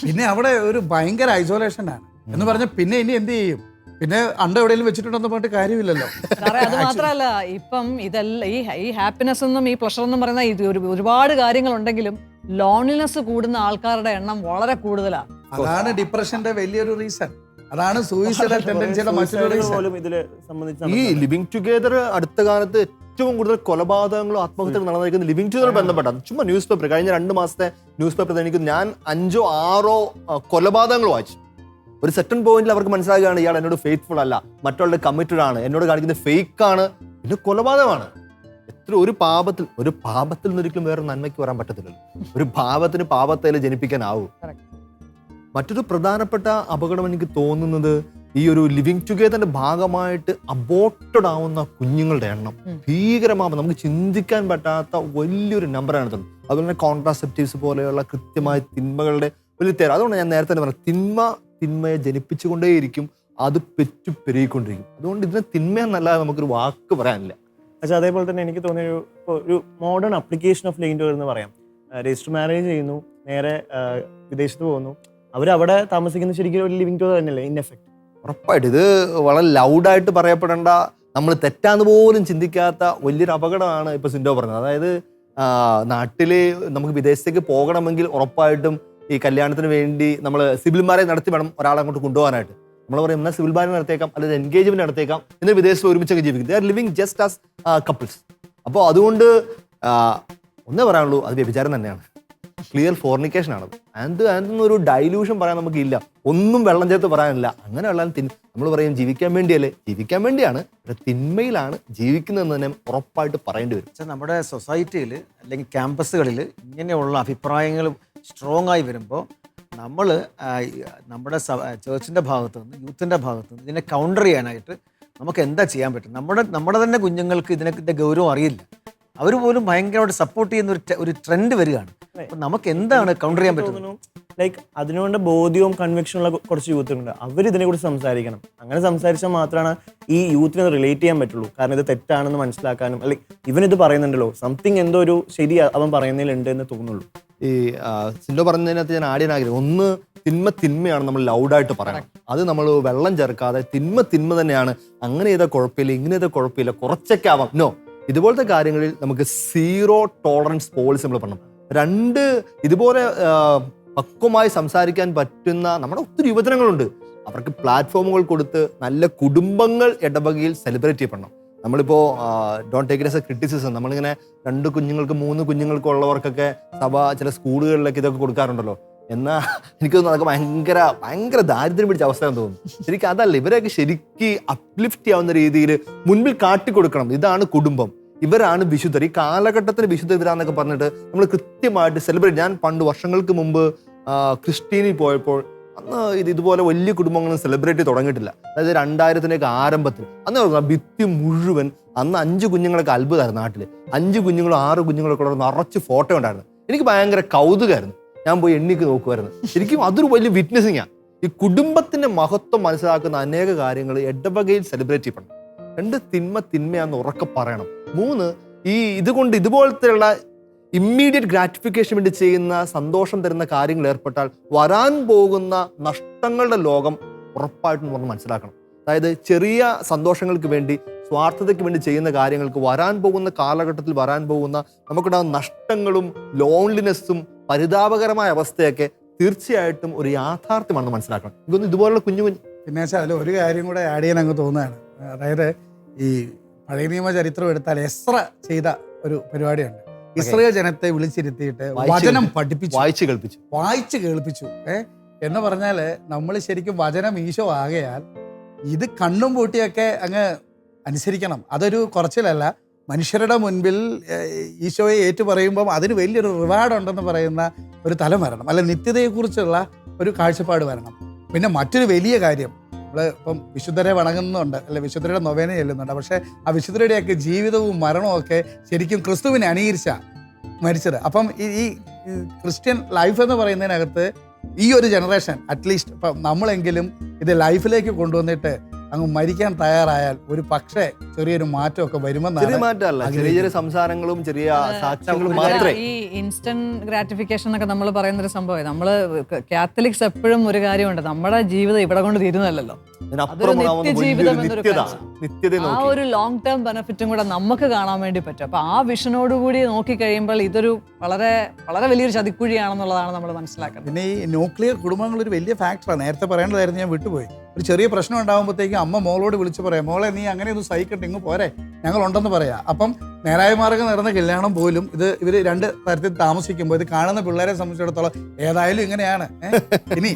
പിന്നെ അവിടെ ഒരു ഭയങ്കര ഐസൊലേഷൻ ആണ് എന്ന് പറഞ്ഞാൽ പിന്നെ ഇനി എന്ത് ചെയ്യും? പിന്നെ അണ്ട എവിടെയെങ്കിലും വെച്ചിട്ടുണ്ടെന്ന് പറഞ്ഞിട്ട് കാര്യമില്ലല്ലോ. സാറേ അത് മാത്രമല്ല, ഇപ്പം ഇതെല്ലാം ഈ ഹാപ്പിനെസ് എന്നും ഈ പ്ലഷർ എന്നും പറയുന്ന ഇത് ഒരുപാട് കാര്യങ്ങളുണ്ടെങ്കിലും ലോൺലിനെസ് കൂടുന്ന ആൾക്കാരുടെ എണ്ണം വളരെ കൂടുതലാണ്. അതാണ് ഡിപ്രഷന്റെ വലിയൊരു റീസൺ. അതാണ് സൂയിസൈഡൽ ടെൻഡൻസിയുടെ മറ്റൊരു റീസൺ. പോലും ഇതില് സംബന്ധിച്ച് ഈ ലിവിങ് ടുഗെദർ അടുത്ത കാലത്ത് ഏറ്റവും കൂടുതൽ കൊലപാതകങ്ങളും ആത്മഹത്യകളും നടന്നിരിക്കുന്നത് ലിവിങ് ടുഗെദർ ബന്ധപ്പെട്ടാണ്. ചുമ്മാ ന്യൂസ് പേപ്പർ കഴിഞ്ഞ 2 മാസത്തെ ന്യൂസ് പേപ്പർ എനിക്ക് ഞാൻ 5 6 കൊലപാതകങ്ങൾ വായിച്ചു. ഒരു സെർട്ടൺ പോയിന്റിൽ അവർക്ക് മനസ്സിലാകുകയാണ് ഇയാൾ എന്നോട് ഫെയ്ത്ത്ഫുൾ അല്ല, മറ്റുള്ള കമ്മിറ്റഡ് ആണ്, എന്നോട് കാണിക്കുന്നത് ഫേക്ക് ആണ്, പിന്നെ കൊലപാതകമാണ്. ഒരു പാപത്തിൽ നിന്നൊരിക്കലും വേറെ നന്മയ്ക്ക് വരാൻ പറ്റത്തില്ലല്ലോ. ഒരു പാപത്തിന് പാപത്തേൽ ജനിപ്പിക്കാനാവൂ. മറ്റൊരു പ്രധാനപ്പെട്ട അപകടം എനിക്ക് തോന്നുന്നത് ഈ ഒരു ലിവിങ് ടുഗെദറിന്റെ ഭാഗമായിട്ട് അബോർട്ടഡ് ആവുന്ന കുഞ്ഞുങ്ങളുടെ എണ്ണം ഭീകരമാകുമ്പോൾ നമുക്ക് ചിന്തിക്കാൻ പറ്റാത്ത വലിയൊരു നമ്പറാണ് തോന്നുന്നത്. അതുപോലെ തന്നെ കോൺട്രാസെപ്റ്റീവ്സ് പോലെയുള്ള കൃത്യമായ തിന്മകളുടെ വലിയ തേര. അതുകൊണ്ട് ഞാൻ നേരത്തെ തന്നെ പറഞ്ഞു, തിന്മയെ ജനിപ്പിച്ചുകൊണ്ടേയിരിക്കും, അത് പെരുകിക്കൊണ്ടിരിക്കും. അതുകൊണ്ട് ഇതിനെ തിന്മയെന്നല്ലാതെ നമുക്കൊരു വാക്ക് പറയാനില്ല. പക്ഷെ അതേപോലെ തന്നെ എനിക്ക് തോന്നിയ ഒരു modern application of living together എന്ന് പറയാം. രജിസ്റ്റർ മാരേജ് ചെയ്യുന്നു, നേരെ വിദേശത്ത് പോകുന്നു, അവരവിടെ താമസിക്കുന്ന ശരിക്കും ഒരു ലിവിങ് ടുഗെദർ തന്നെയല്ലേ ഇൻ എഫക്ട്? ഉറപ്പായിട്ട് ഇത് വളരെ ലൗഡായിട്ട് പറയപ്പെടേണ്ട, നമ്മൾ തെറ്റാന്ന് പോലും ചിന്തിക്കാത്ത വലിയൊരു അപകടമാണ് ഇപ്പൊ സിൻഡോ പറഞ്ഞത്. അതായത് നാട്ടില് നമുക്ക് വിദേശത്തേക്ക് പോകണമെങ്കിൽ ഉറപ്പായിട്ടും ഈ കല്യാണത്തിന് വേണ്ടി നമ്മൾ സിവിൽ മാരേജ് നടത്തി വേണം ഒരാളെ അങ്ങോട്ട് കൊണ്ടുപോകാനായിട്ട്. നമ്മൾ പറയും എന്നാൽ സിവിൽ മാരേജ് നടത്തിയേക്കാം, അല്ലെങ്കിൽ എൻഗേജ്മെന്റ് നടത്തിയേക്കാം, എന്നിട്ട് വിദേശത്ത് ഒരുമിച്ചൊക്കെ ജീവിക്കും. They are living just as couples. അപ്പോൾ അതുകൊണ്ട് ഒന്നേ പറയാനുള്ളൂ, അത് വ്യഭിചാരം തന്നെയാണ്, ക്ലിയർ ഫോർണിക്കേഷൻ ആണത്. അതിനൊരു ഡൈലൂഷൻ പറയാൻ നമുക്കില്ല, ഒന്നും വെള്ളം ചേർത്ത് പറയാനില്ല. അങ്ങനെയുള്ള നമ്മൾ പറയും ജീവിക്കാൻ വേണ്ടിയല്ലേ, ജീവിക്കാൻ വേണ്ടിയാണ്, തിന്മയിലാണ് ജീവിക്കുന്നതെന്ന് തന്നെ ഉറപ്പായിട്ട് പറയേണ്ടി വരും. നമ്മുടെ സൊസൈറ്റിയിൽ അല്ലെങ്കിൽ ക്യാമ്പസുകളിൽ ഇങ്ങനെയുള്ള അഭിപ്രായങ്ങൾ സ്ട്രോങ് ആയി വരുമ്പോൾ നമ്മൾ നമ്മുടെ ചേർച്ചിൻ്റെ ഭാഗത്തു നിന്ന്, യൂത്തിൻ്റെ ഭാഗത്തു നിന്ന് ഇതിനെ കൗണ്ടർ ചെയ്യാനായിട്ട് നമുക്ക് എന്താ ചെയ്യാൻ പറ്റും? നമ്മുടെ തന്നെ കുഞ്ഞുങ്ങൾക്ക് ഇതിൻ്റെ ഗൗരവം അറിയില്ല. അവർ പോലും ഭയങ്കരമായിട്ട് സപ്പോർട്ട് ചെയ്യുന്ന ഒരു ട്രെൻഡ് വരികയാണ്. അപ്പം നമുക്ക് എന്താണ് കൗണ്ടർ ചെയ്യാൻ പറ്റുന്നത്? ലൈക്ക് അതിനുകൊണ്ട് ബോധ്യവും കൺവിക്ഷനുള്ള കുറച്ച് യൂത്തുണ്ട്. അവർ ഇതിനെക്കുറിച്ച് സംസാരിക്കണം. അങ്ങനെ സംസാരിച്ചാൽ മാത്രമാണ് ഈ യൂത്തിനെ റിലേറ്റ് ചെയ്യാൻ പറ്റുള്ളൂ. കാരണം ഇത് തെറ്റാണെന്ന് മനസ്സിലാക്കാനും, അല്ലെങ്കിൽ ഇവനിത് പറയുന്നുണ്ടല്ലോ, സംതിങ് എന്തോ ഒരു ശരി അവൻ പറയുന്നതിലുണ്ട് എന്ന് തോന്നുള്ളൂ. ഈ സിൻഡോ പറഞ്ഞതിനകത്ത് ഞാൻ ആദ്യം ആഗ്രഹം, ഒന്ന് തിന്മയാണ് നമ്മൾ ലൗഡായിട്ട് പറയണം. അത് നമ്മൾ വെള്ളം ചേർക്കാതെ തിന്മ തന്നെയാണ്, അങ്ങനെ ചെയ്താൽ കുഴപ്പമില്ല, ഇങ്ങനെ ചെയ്താൽ കുഴപ്പമില്ല, കുറച്ചൊക്കെ ആവാം. നോ, ഇതുപോലത്തെ കാര്യങ്ങളിൽ നമുക്ക് 0 ടോളറൻസ് പോളിസി നമ്മൾ പറയണം. 2 ഇതുപോലെ പക്വമായി സംസാരിക്കാൻ പറ്റുന്ന നമ്മുടെ ഒത്തിരി യുവജനങ്ങളുണ്ട്. അവർക്ക് പ്ലാറ്റ്ഫോമുകൾ കൊടുത്ത് നല്ല കുടുംബങ്ങൾ ഇടവകയിൽ സെലിബ്രേറ്റ് ചെയ്യപ്പെടണം. നമ്മളിപ്പോൾ don't take it as A criticism, നമ്മളിങ്ങനെ 2 കുഞ്ഞുങ്ങൾക്ക് 3 കുഞ്ഞുങ്ങൾക്ക് ഉള്ളവർക്കൊക്കെ സഭ ചില സ്കൂളുകളിലൊക്കെ ഇതൊക്കെ കൊടുക്കാറുണ്ടല്ലോ. എന്നാൽ എനിക്ക് തോന്നുന്നു അതൊക്കെ ഭയങ്കര ദാരിദ്ര്യം പിടിച്ച അവസ്ഥയാണെന്ന് തോന്നുന്നു. ശരിക്കും അതല്ല, ഇവരെയൊക്കെ ശരിക്ക് അപ്ലിഫ്റ്റ് ചെയ്യാവുന്ന രീതിയിൽ മുൻപിൽ കാട്ടിക്കൊടുക്കണം. ഇതാണ് കുടുംബം, ഇവരാണ് വിശുദ്ധർ, ഈ കാലഘട്ടത്തിന് വിശുദ്ധ ഇവരാന്നൊക്കെ പറഞ്ഞിട്ട് നമ്മൾ കൃത്യമായിട്ട് സെലിബ്രേറ്റ്. ഞാൻ പണ്ട് വർഷങ്ങൾക്ക് മുമ്പ് ക്രിസ്റ്റീനിൽ പോയപ്പോൾ അന്ന് ഇതുപോലെ വലിയ കുടുംബങ്ങളൊന്നും സെലിബ്രേറ്റ് തുടങ്ങിയിട്ടില്ല. അതായത് 2000-ന്റെ ആരംഭത്തിൽ അന്ന് ഭിത്തി മുഴുവൻ അന്ന് 5 കുഞ്ഞുങ്ങളൊക്കെ അത്ഭുതമായിരുന്നു. നാട്ടിൽ 5 കുഞ്ഞുങ്ങളും 6 കുഞ്ഞുങ്ങളൊക്കെ ഉള്ള നിറച്ച് ഫോട്ടോ ഉണ്ടായിരുന്നു. എനിക്ക് ഭയങ്കര കൗതുകമായിരുന്നു. ഞാൻ പോയി എണ്ണിക്ക് നോക്കുമായിരുന്നു. ശരിക്കും അതൊരു വലിയ വിറ്റ്നസിങ്ങാണ്. ഈ കുടുംബത്തിന്റെ മഹത്വം മനസ്സിലാക്കുന്ന അനേക കാര്യങ്ങൾ ഇടവകയിൽ സെലിബ്രേറ്റ് ചെയ്യപ്പെടണം. 2 തിന്മയാന്ന് ഉറക്കെ പറയണം. 3 ഈ ഇതുകൊണ്ട് ഇതുപോലത്തെയുള്ള ഇമ്മീഡിയറ്റ് ഗ്രാറ്റിഫിക്കേഷൻ വേണ്ടി ചെയ്യുന്ന സന്തോഷം തരുന്ന കാര്യങ്ങൾ ഏർപ്പെട്ടാൽ വരാൻ പോകുന്ന നഷ്ടങ്ങളുടെ ലോകം ഉറപ്പായിട്ടും നമ്മൾ മനസ്സിലാക്കണം. അതായത് ചെറിയ സന്തോഷങ്ങൾക്ക് വേണ്ടി, സ്വാർത്ഥതയ്ക്ക് വേണ്ടി ചെയ്യുന്ന കാര്യങ്ങൾക്ക് വരാൻ പോകുന്ന കാലഘട്ടത്തിൽ വരാൻ പോകുന്ന നമുക്കുണ്ടാകുന്ന നഷ്ടങ്ങളും ലോൺലിനെസ്സും പരിതാപകരമായ അവസ്ഥയൊക്കെ തീർച്ചയായിട്ടും ഒരു യാഥാർത്ഥ്യമാണെന്ന് മനസ്സിലാക്കണം. ഇതൊന്നും ഇതുപോലുള്ള കുഞ്ഞു പിന്നെ അതിൽ ഒരു കാര്യം കൂടെ ആഡ് ചെയ്യാൻ അങ്ങ് തോന്നുകയാണ്. അതായത് ഈ പഴയ നിയമ ചരിത്രം എടുത്താൽ എസ്ര ചെയ്ത ഒരു പരിപാടിയുണ്ട്. ഇസ്രായേൽ ജനത്തെ വിളിച്ചിരുത്തിയിട്ട് വചനം പഠിപ്പിച്ചു, വായിച്ച് കേൾപ്പിച്ചു. എന്ന് പറഞ്ഞാൽ നമ്മൾ ശരിക്കും വചനം ഈശോ ആകയാൽ ഇത് കണ്ണും പൂട്ടിയൊക്കെ അങ്ങ് അനുസരിക്കണം. അതൊരു കുറച്ചിലല്ല. മനുഷ്യരുടെ മുൻപിൽ ഈശോയെ ഏറ്റു പറയുമ്പം അതിന് വലിയൊരു റിവാർഡ് ഉണ്ടെന്ന് പറയുന്ന ഒരു തലം വരണം, അല്ല നിത്യതയെക്കുറിച്ചുള്ള ഒരു കാഴ്ചപ്പാട് വരണം. പിന്നെ മറ്റൊരു വലിയ കാര്യം, നമ്മൾ ഇപ്പം വിശുദ്ധരെ വണങ്ങുന്നുണ്ട്, അല്ലെ വിശുദ്ധരുടെ നൊവേന ചെല്ലുന്നുണ്ട്. പക്ഷേ ആ വിശുദ്ധരുടെയൊക്കെ ജീവിതവും മരണവും ഒക്കെ ശരിക്കും ക്രിസ്തുവിനെ മരിച്ചത്. അപ്പം ഈ ക്രിസ്ത്യൻ ലൈഫ് എന്ന് പറയുന്നതിനകത്ത് ഈ ഒരു ജനറേഷൻ അറ്റ്ലീസ്റ്റ് ഇപ്പം നമ്മളെങ്കിലും ഇത് ലൈഫിലേക്ക് കൊണ്ടുവന്നിട്ട് അങ്ങ് മരിക്കാൻ തയ്യാറായാൽ ഒരു പക്ഷേ ചെറിയൊരു മാറ്റമൊക്കെ ചെറിയ വരുമെന്നാണ് മാറ്റമല്ല, ചെറിയ ചെറിയ സംസാരങ്ങളും ചെറിയ സാക്ഷ്യങ്ങളും മാത്രമേ. ഈ ഇൻസ്റ്റന്റ് ഗ്രാറ്റിഫിക്കേഷൻ എന്നൊക്കെ നമ്മൾ പറയുന്ന ഒരു സംഭവം, നമ്മള് കാത്തലിക്സ് എപ്പോഴും ഒരു കാര്യമുണ്ട്, നമ്മുടെ ജീവിതം ഇവിടെ കൊണ്ട് തീരുന്നതല്ലോ, അതൊരു നിത്യജീവിതം എന്നൊരു നിത്യത ആ ഒരു ലോങ് ടേം ബെനിഫിറ്റും കൂടെ നമുക്ക് കാണാൻ വേണ്ടി പറ്റും. അപ്പൊ ആ വിഷനോടുകൂടി നോക്കി കഴിയുമ്പോൾ ഇതൊരു വളരെ വളരെ വലിയൊരു ചതിക്കുഴിയാണെന്നുള്ളതാണ് നമ്മൾ മനസ്സിലാക്കുന്നത്. പിന്നെ ഈ ന്യൂക്ലിയർ കുടുംബങ്ങൾ ഒരു വലിയ ഫാക്ടറാണ്. നേരത്തെ പറയേണ്ടതായിരുന്നു, ഞാൻ വിട്ടുപോയി. ഒരു ചെറിയ പ്രശ്നം ഉണ്ടാകുമ്പോഴത്തേക്കും അമ്മ മോളോട് വിളിച്ച് പറയാം, മോളെ നീ അങ്ങനെയൊന്നും സഹിക്കട്ടെ, ഇങ്ങ് പോരെ, ഞങ്ങളുണ്ടെന്ന് പറയാം. അപ്പം നേരായ മാർഗം നടന്ന കല്യാണം പോലും ഇവർ രണ്ട് തരത്തിൽ താമസിക്കുമ്പോൾ ഇത് കാണുന്ന പിള്ളേരെ സംബന്ധിച്ചിടത്തോളം ഏതായാലും ഇങ്ങനെയാണ്. ഇനി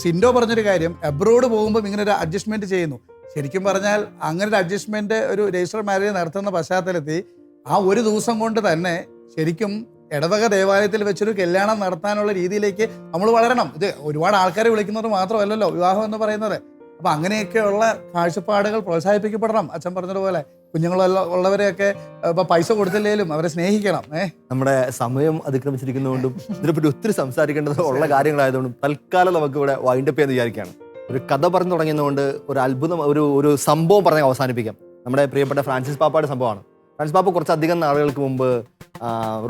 സിൻഡോ പറഞ്ഞൊരു കാര്യം, അബ്രോഡ് പോകുമ്പോൾ ഇങ്ങനെ ഒരു അഡ്ജസ്റ്റ്മെന്റ് ചെയ്യുന്നു. ശരിക്കും പറഞ്ഞാൽ അങ്ങനെ ഒരു അഡ്ജസ്റ്റ്മെന്റ് ഒരു രജിസ്റ്റർ മാരേജ് നടത്തുന്ന പശ്ചാത്തലത്തിൽ ആ ഒരു ദിവസം കൊണ്ട് തന്നെ ശരിക്കും ഇടവക ദേവാലയത്തിൽ വെച്ചൊരു കല്യാണം നടത്താനുള്ള രീതിയിലേക്ക് നമ്മൾ വളരണം. ഇത് ഒരുപാട് ആൾക്കാരെ വിളിക്കുന്നത് മാത്രമല്ലല്ലോ വിവാഹം എന്ന് പറയുന്നത്. അപ്പം അങ്ങനെയൊക്കെയുള്ള കാഴ്ചപ്പാടുകൾ പ്രോത്സാഹിപ്പിക്കപ്പെടണം. അച്ഛൻ പറഞ്ഞതുപോലെ കുഞ്ഞുങ്ങളുള്ളവരെയൊക്കെ ഇപ്പം പൈസ കൊടുത്തില്ലേലും അവരെ സ്നേഹിക്കണം. നമ്മുടെ സമയം അതിക്രമിച്ചിരിക്കുന്നതുകൊണ്ടും ഇതിനെപ്പറ്റി ഒത്തിരി സംസാരിക്കേണ്ടത് ഉള്ള കാര്യങ്ങളായതുകൊണ്ടും തൽക്കാലം നമുക്ക് ഇവിടെ വൈൻഡപ്പ് ചെയ്യാന്ന് വിചാരിക്കുകയാണ്. ഒരു കഥ പറഞ്ഞു തുടങ്ങിയതുകൊണ്ട് ഒരു അത്ഭുതം, ഒരു സംഭവം പറഞ്ഞ് അവസാനിപ്പിക്കാം. നമ്മുടെ പ്രിയപ്പെട്ട ഫ്രാൻസിസ് പാപ്പയുടെ സംഭവമാണ്. ഫ്രാൻസിസ് പാപ്പ കുറച്ചധികം നാളുകൾക്ക് മുമ്പ്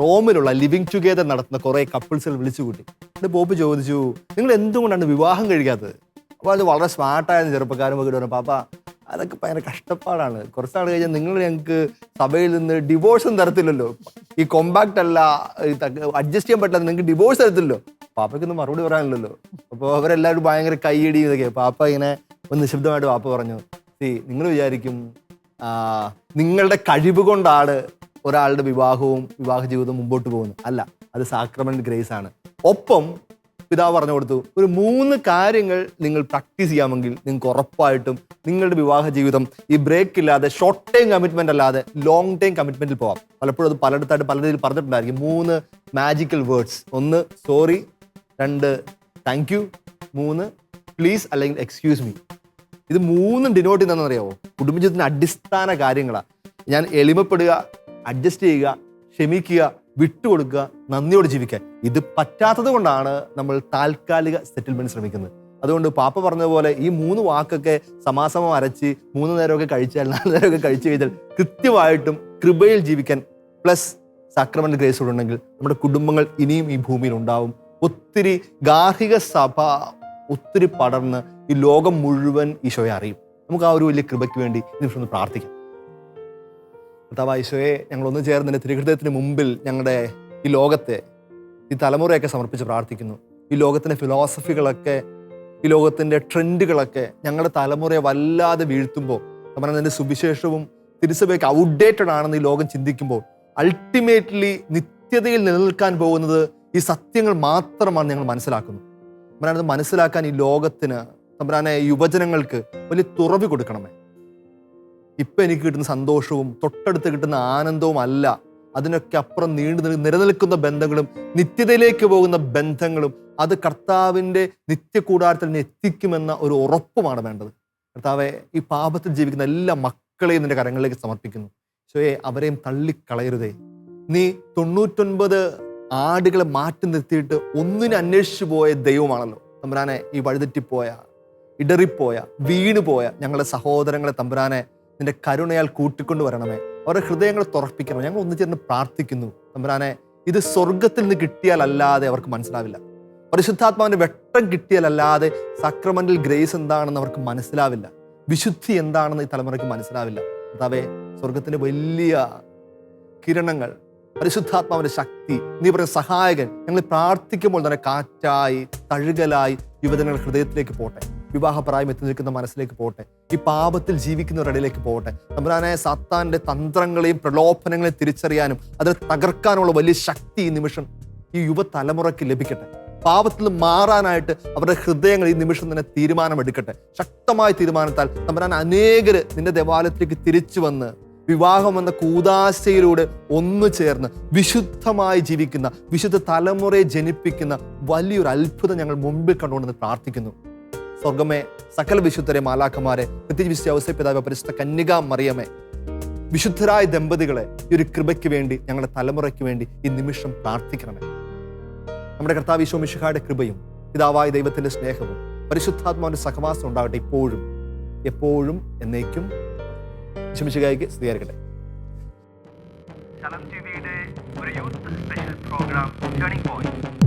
റോമിലുള്ള ലിവിങ് ടുഗെദർ നടത്തുന്ന കുറേ കപ്പിൾസുകൾ വിളിച്ചുകൂട്ടി. എന്നിട്ട് പോപ്പ് ചോദിച്ചു, നിങ്ങൾ എന്തുകൊണ്ടാണ് വിവാഹം കഴിക്കാത്തത്? അപ്പോൾ അത് വളരെ സ്മാർട്ടായ ചെറുപ്പക്കാരും ഒക്കെ പറഞ്ഞു, പാപ്പ അതൊക്കെ ഭയങ്കര കഷ്ടപ്പാടാണ്, കുറച്ചാൾ കഴിഞ്ഞാൽ നിങ്ങൾ ഞങ്ങൾക്ക് സഭയിൽ നിന്ന് ഡിവോഴ്സും തരത്തില്ലല്ലോ, ഈ കോമ്പാക്റ്റ് അല്ല, അഡ്ജസ്റ്റ് ചെയ്യാൻ പറ്റില്ല, നിങ്ങൾക്ക് ഡിവോഴ്സ് തരത്തില്ലല്ലോ. പാപ്പയ്ക്കൊന്നും മറുപടി പറയാനില്ലല്ലോ. അപ്പോൾ അവരെല്ലാവരും ഭയങ്കര കൈയടി ഇതൊക്കെ. പാപ്പ ഇങ്ങനെ ഒന്ന് നിശബ്ദമായിട്ട് പാപ്പ പറഞ്ഞു, നിങ്ങൾ വിചാരിക്കും നിങ്ങളുടെ കഴിവ് കൊണ്ടാണ് ഒരാളുടെ വിവാഹ ജീവിതവും മുമ്പോട്ട് പോകുന്നത്. അല്ല, അത് സാക്രമെന്റ് ഗ്രേസ് ആണ്. ഒപ്പം പിതാവ് പറഞ്ഞു കൊടുത്തു, ഒരു 3 കാര്യങ്ങൾ നിങ്ങൾ പ്രാക്ടീസ് ചെയ്യാമെങ്കിൽ നിങ്ങൾക്ക് ഉറപ്പായിട്ടും നിങ്ങളുടെ വിവാഹ ജീവിതം ഈ ബ്രേക്ക് ഇല്ലാതെ ഷോർട്ട് ടൈം കമ്മിറ്റ്മെന്റ് അല്ലാതെ ലോങ് ടൈം കമ്മിറ്റ്മെന്റിൽ പോകാം. പലപ്പോഴും അത് പലയിടത്തായിട്ട് പല രീതിയിൽ പറഞ്ഞിട്ടുണ്ടായിരിക്കും. 3 magical words. 1 sorry, 2 thank you, 3 please അല്ലെങ്കിൽ എക്സ്ക്യൂസ് മീ. ഇത് 3 ഡിനോട്ട് ചെയ്യുന്നതെന്ന് അറിയാമോ? കുടുംബജീവിതത്തിന്റെ അടിസ്ഥാന കാര്യങ്ങളാണ്. ഞാൻ എളിമപ്പെടുക, അഡ്ജസ്റ്റ് ചെയ്യുക, ക്ഷമിക്കുക, വിട്ടുകൊടുക്കുക, നന്ദിയോടെ ജീവിക്കാൻ. ഇത് പറ്റാത്തത് കൊണ്ടാണ് നമ്മൾ താൽക്കാലിക സെറ്റിൽമെന്റ് ശ്രമിക്കുന്നത്. അതുകൊണ്ട് പാപ്പ പറഞ്ഞതുപോലെ ഈ 3 വാക്കൊക്കെ സമാസമം അരച്ച് 3 നേരമൊക്കെ കഴിച്ചാൽ 4 നേരമൊക്കെ കഴിച്ചു കഴിഞ്ഞാൽ കൃത്യമായിട്ടും കൃപയിൽ ജീവിക്കാൻ പ്ലസ് സാക്രമെന്റ് ഗ്രേസ് ഉണ്ടെങ്കിൽ നമ്മുടെ കുടുംബങ്ങൾ ഇനിയും ഈ ഭൂമിയിൽ ഉണ്ടാവും. ഒത്തിരി ഗാർഹിക സഭ ഒത്തിരി പടർന്ന് ഈ ലോകം മുഴുവൻ ഈശോയെ അറിയും. നമുക്ക് ആ ഒരു വലിയ കൃപയ്ക്ക് വേണ്ടി നിമിഷം പ്രാർത്ഥിക്കാം. കർത്താവായ ഈശോയെ, ഞങ്ങളൊന്ന് ചേർന്ന് തിരുഹൃദയത്തിന് മുമ്പിൽ ഞങ്ങളുടെ ഈ ലോകത്തെ, ഈ തലമുറയൊക്കെ സമർപ്പിച്ച് പ്രാർത്ഥിക്കുന്നു. ഈ ലോകത്തിൻ്റെ ഫിലോസഫികളൊക്കെ, ഈ ലോകത്തിൻ്റെ ട്രെൻഡുകളൊക്കെ ഞങ്ങളുടെ തലമുറയെ വല്ലാതെ വീഴ്ത്തുമ്പോൾ, നമ്മുടെ അതിൻ്റെ സുവിശേഷവും തിരുസഭയൊക്കെ ഔട്ട്ഡേറ്റഡ് ആണെന്ന് ഈ ലോകം ചിന്തിക്കുമ്പോൾ, അൾട്ടിമേറ്റ്ലി നിത്യതയിൽ നിലനിൽക്കാൻ പോകുന്നത് ഈ സത്യങ്ങൾ മാത്രമാണ് ഞങ്ങൾ മനസ്സിലാക്കുന്നു. തമ്പുരാനത് മനസ്സിലാക്കാൻ ഈ ലോകത്തിന്, തമ്പുരാനെ യുവജനങ്ങൾക്ക് വലിയ തുറവി കൊടുക്കണമേ. ഇപ്പം എനിക്ക് കിട്ടുന്ന സന്തോഷവും തൊട്ടടുത്ത് കിട്ടുന്ന ആനന്ദവും അല്ല, അതിനൊക്കെ അപ്പുറം നിലനിൽക്കുന്ന ബന്ധങ്ങളും നിത്യതയിലേക്ക് പോകുന്ന ബന്ധങ്ങളും അത് കർത്താവിൻ്റെ നിത്യകൂടാരത്തിൽ നിന്ന് എത്തിക്കുമെന്ന ഒരു ഉറപ്പുമാണ് വേണ്ടത്. കർത്താവെ, ഈ പാപത്തിൽ ജീവിക്കുന്ന എല്ലാ മക്കളെയും നിന്റെ കരങ്ങളിലേക്ക് സമർപ്പിക്കുന്നു. ഈശോയെ, അവരെയും തള്ളിക്കളയരുതേ. നീ 99 ആടുകളെ മാറ്റി നിർത്തിയിട്ട് ഒന്നിനെ അന്വേഷിച്ചു പോയ ദൈവമാണല്ലോ. തമ്പുരാനെ, ഈ വഴിതെറ്റിപ്പോയ, ഇടറിപ്പോയ, വീണുപോയ ഞങ്ങളുടെ സഹോദരങ്ങളെ തമ്പുരാനെ നിന്റെ കരുണയാൽ കൂട്ടിക്കൊണ്ടു വരണമേ. അവരുടെ ഹൃദയങ്ങളെ തുറപ്പിക്കണം. ഞങ്ങൾ ഒന്നു ചേർന്ന് പ്രാർത്ഥിക്കുന്നു. തമ്പുരാനെ, ഇത് സ്വർഗത്തിൽ നിന്ന് കിട്ടിയാലല്ലാതെ അവർക്ക് മനസ്സിലാവില്ല. പരിശുദ്ധാത്മാവിന്റെ വെട്ടം കിട്ടിയാലല്ലാതെ സാക്രമെന്റൽ ഗ്രേസ് എന്താണെന്ന് അവർക്ക് മനസ്സിലാവില്ല. വിശുദ്ധി എന്താണെന്ന് ഈ തലമുറയ്ക്ക് മനസ്സിലാവില്ല. കർത്താവേ, സ്വർഗത്തിന്റെ വലിയ കിരണങ്ങൾ, പരിശുദ്ധാത്മാവിന്റെ ശക്തി, നീ പറയുന്ന സഹായകൻ ഞങ്ങൾ പ്രാർത്ഥിക്കുമ്പോൾ തന്നെ കാറ്റായി, തഴുകലായി യുവജനങ്ങൾ ഹൃദയത്തിലേക്ക് പോട്ടെ. വിവാഹപ്രായം എത്തി നിൽക്കുന്ന മനസ്സിലേക്ക് പോട്ടെ. ഈ പാപത്തിൽ ജീവിക്കുന്നവരിടയിലേക്ക് പോട്ടെ. തമ്പുരാനെ, സാത്താന്റെ തന്ത്രങ്ങളെയും പ്രലോഭനങ്ങളെയും തിരിച്ചറിയാനും അതിനെ തകർക്കാനുള്ള വലിയ ശക്തി ഈ നിമിഷം ഈ യുവതലമുറയ്ക്ക് ലഭിക്കട്ടെ. പാപത്തിൽ മാറാനായിട്ട് അവരുടെ ഹൃദയങ്ങൾ ഈ നിമിഷം തന്നെ തീരുമാനമെടുക്കട്ടെ. ശക്തമായ തീരുമാനത്താൽ തമ്പുരാൻ അനേകര് നിന്റെ ദേവാലയത്തിലേക്ക് തിരിച്ചു വന്ന് വിവാഹം എന്ന കൂദാശയിലൂടെ ഒന്നു ചേർന്ന് വിശുദ്ധമായി ജീവിക്കുന്ന, വിശുദ്ധ തലമുറയെ ജനിപ്പിക്കുന്ന വലിയൊരു അത്ഭുതം ഞങ്ങൾ മുമ്പിൽ കണ്ടുകൊണ്ടെന്ന് പ്രാർത്ഥിക്കുന്നു. സ്വർഗമേ, സകല വിശുദ്ധരെ, മാലാഖമാരെ, പ്രത്യേകിച്ച് വിശുദ്ധ ഔസേപ്പ് പിതാവേ, പരിശുദ്ധ കന്യകാ മറിയമേ, വിശുദ്ധരായ ദമ്പതികളെ ഈ ഒരു കൃപയ്ക്ക് വേണ്ടി, ഞങ്ങളുടെ തലമുറയ്ക്ക് വേണ്ടി ഈ നിമിഷം പ്രാർത്ഥിക്കണമേ. നമ്മുടെ കർത്താവ് ഈശോ മിശിഹായുടെ കൃപയും പിതാവായ ദൈവത്തിന്റെ സ്നേഹവും പരിശുദ്ധാത്മാവിന്റെ സഹവാസം ഉണ്ടാകട്ടെ ഇപ്പോഴും എപ്പോഴും എന്നേക്കും. ശമിശിഹായ്ക്ക് സ്തുതിയായിരിക്കട്ടെ. ചലം ടിവിയുടെ ഒരു youth special program turning point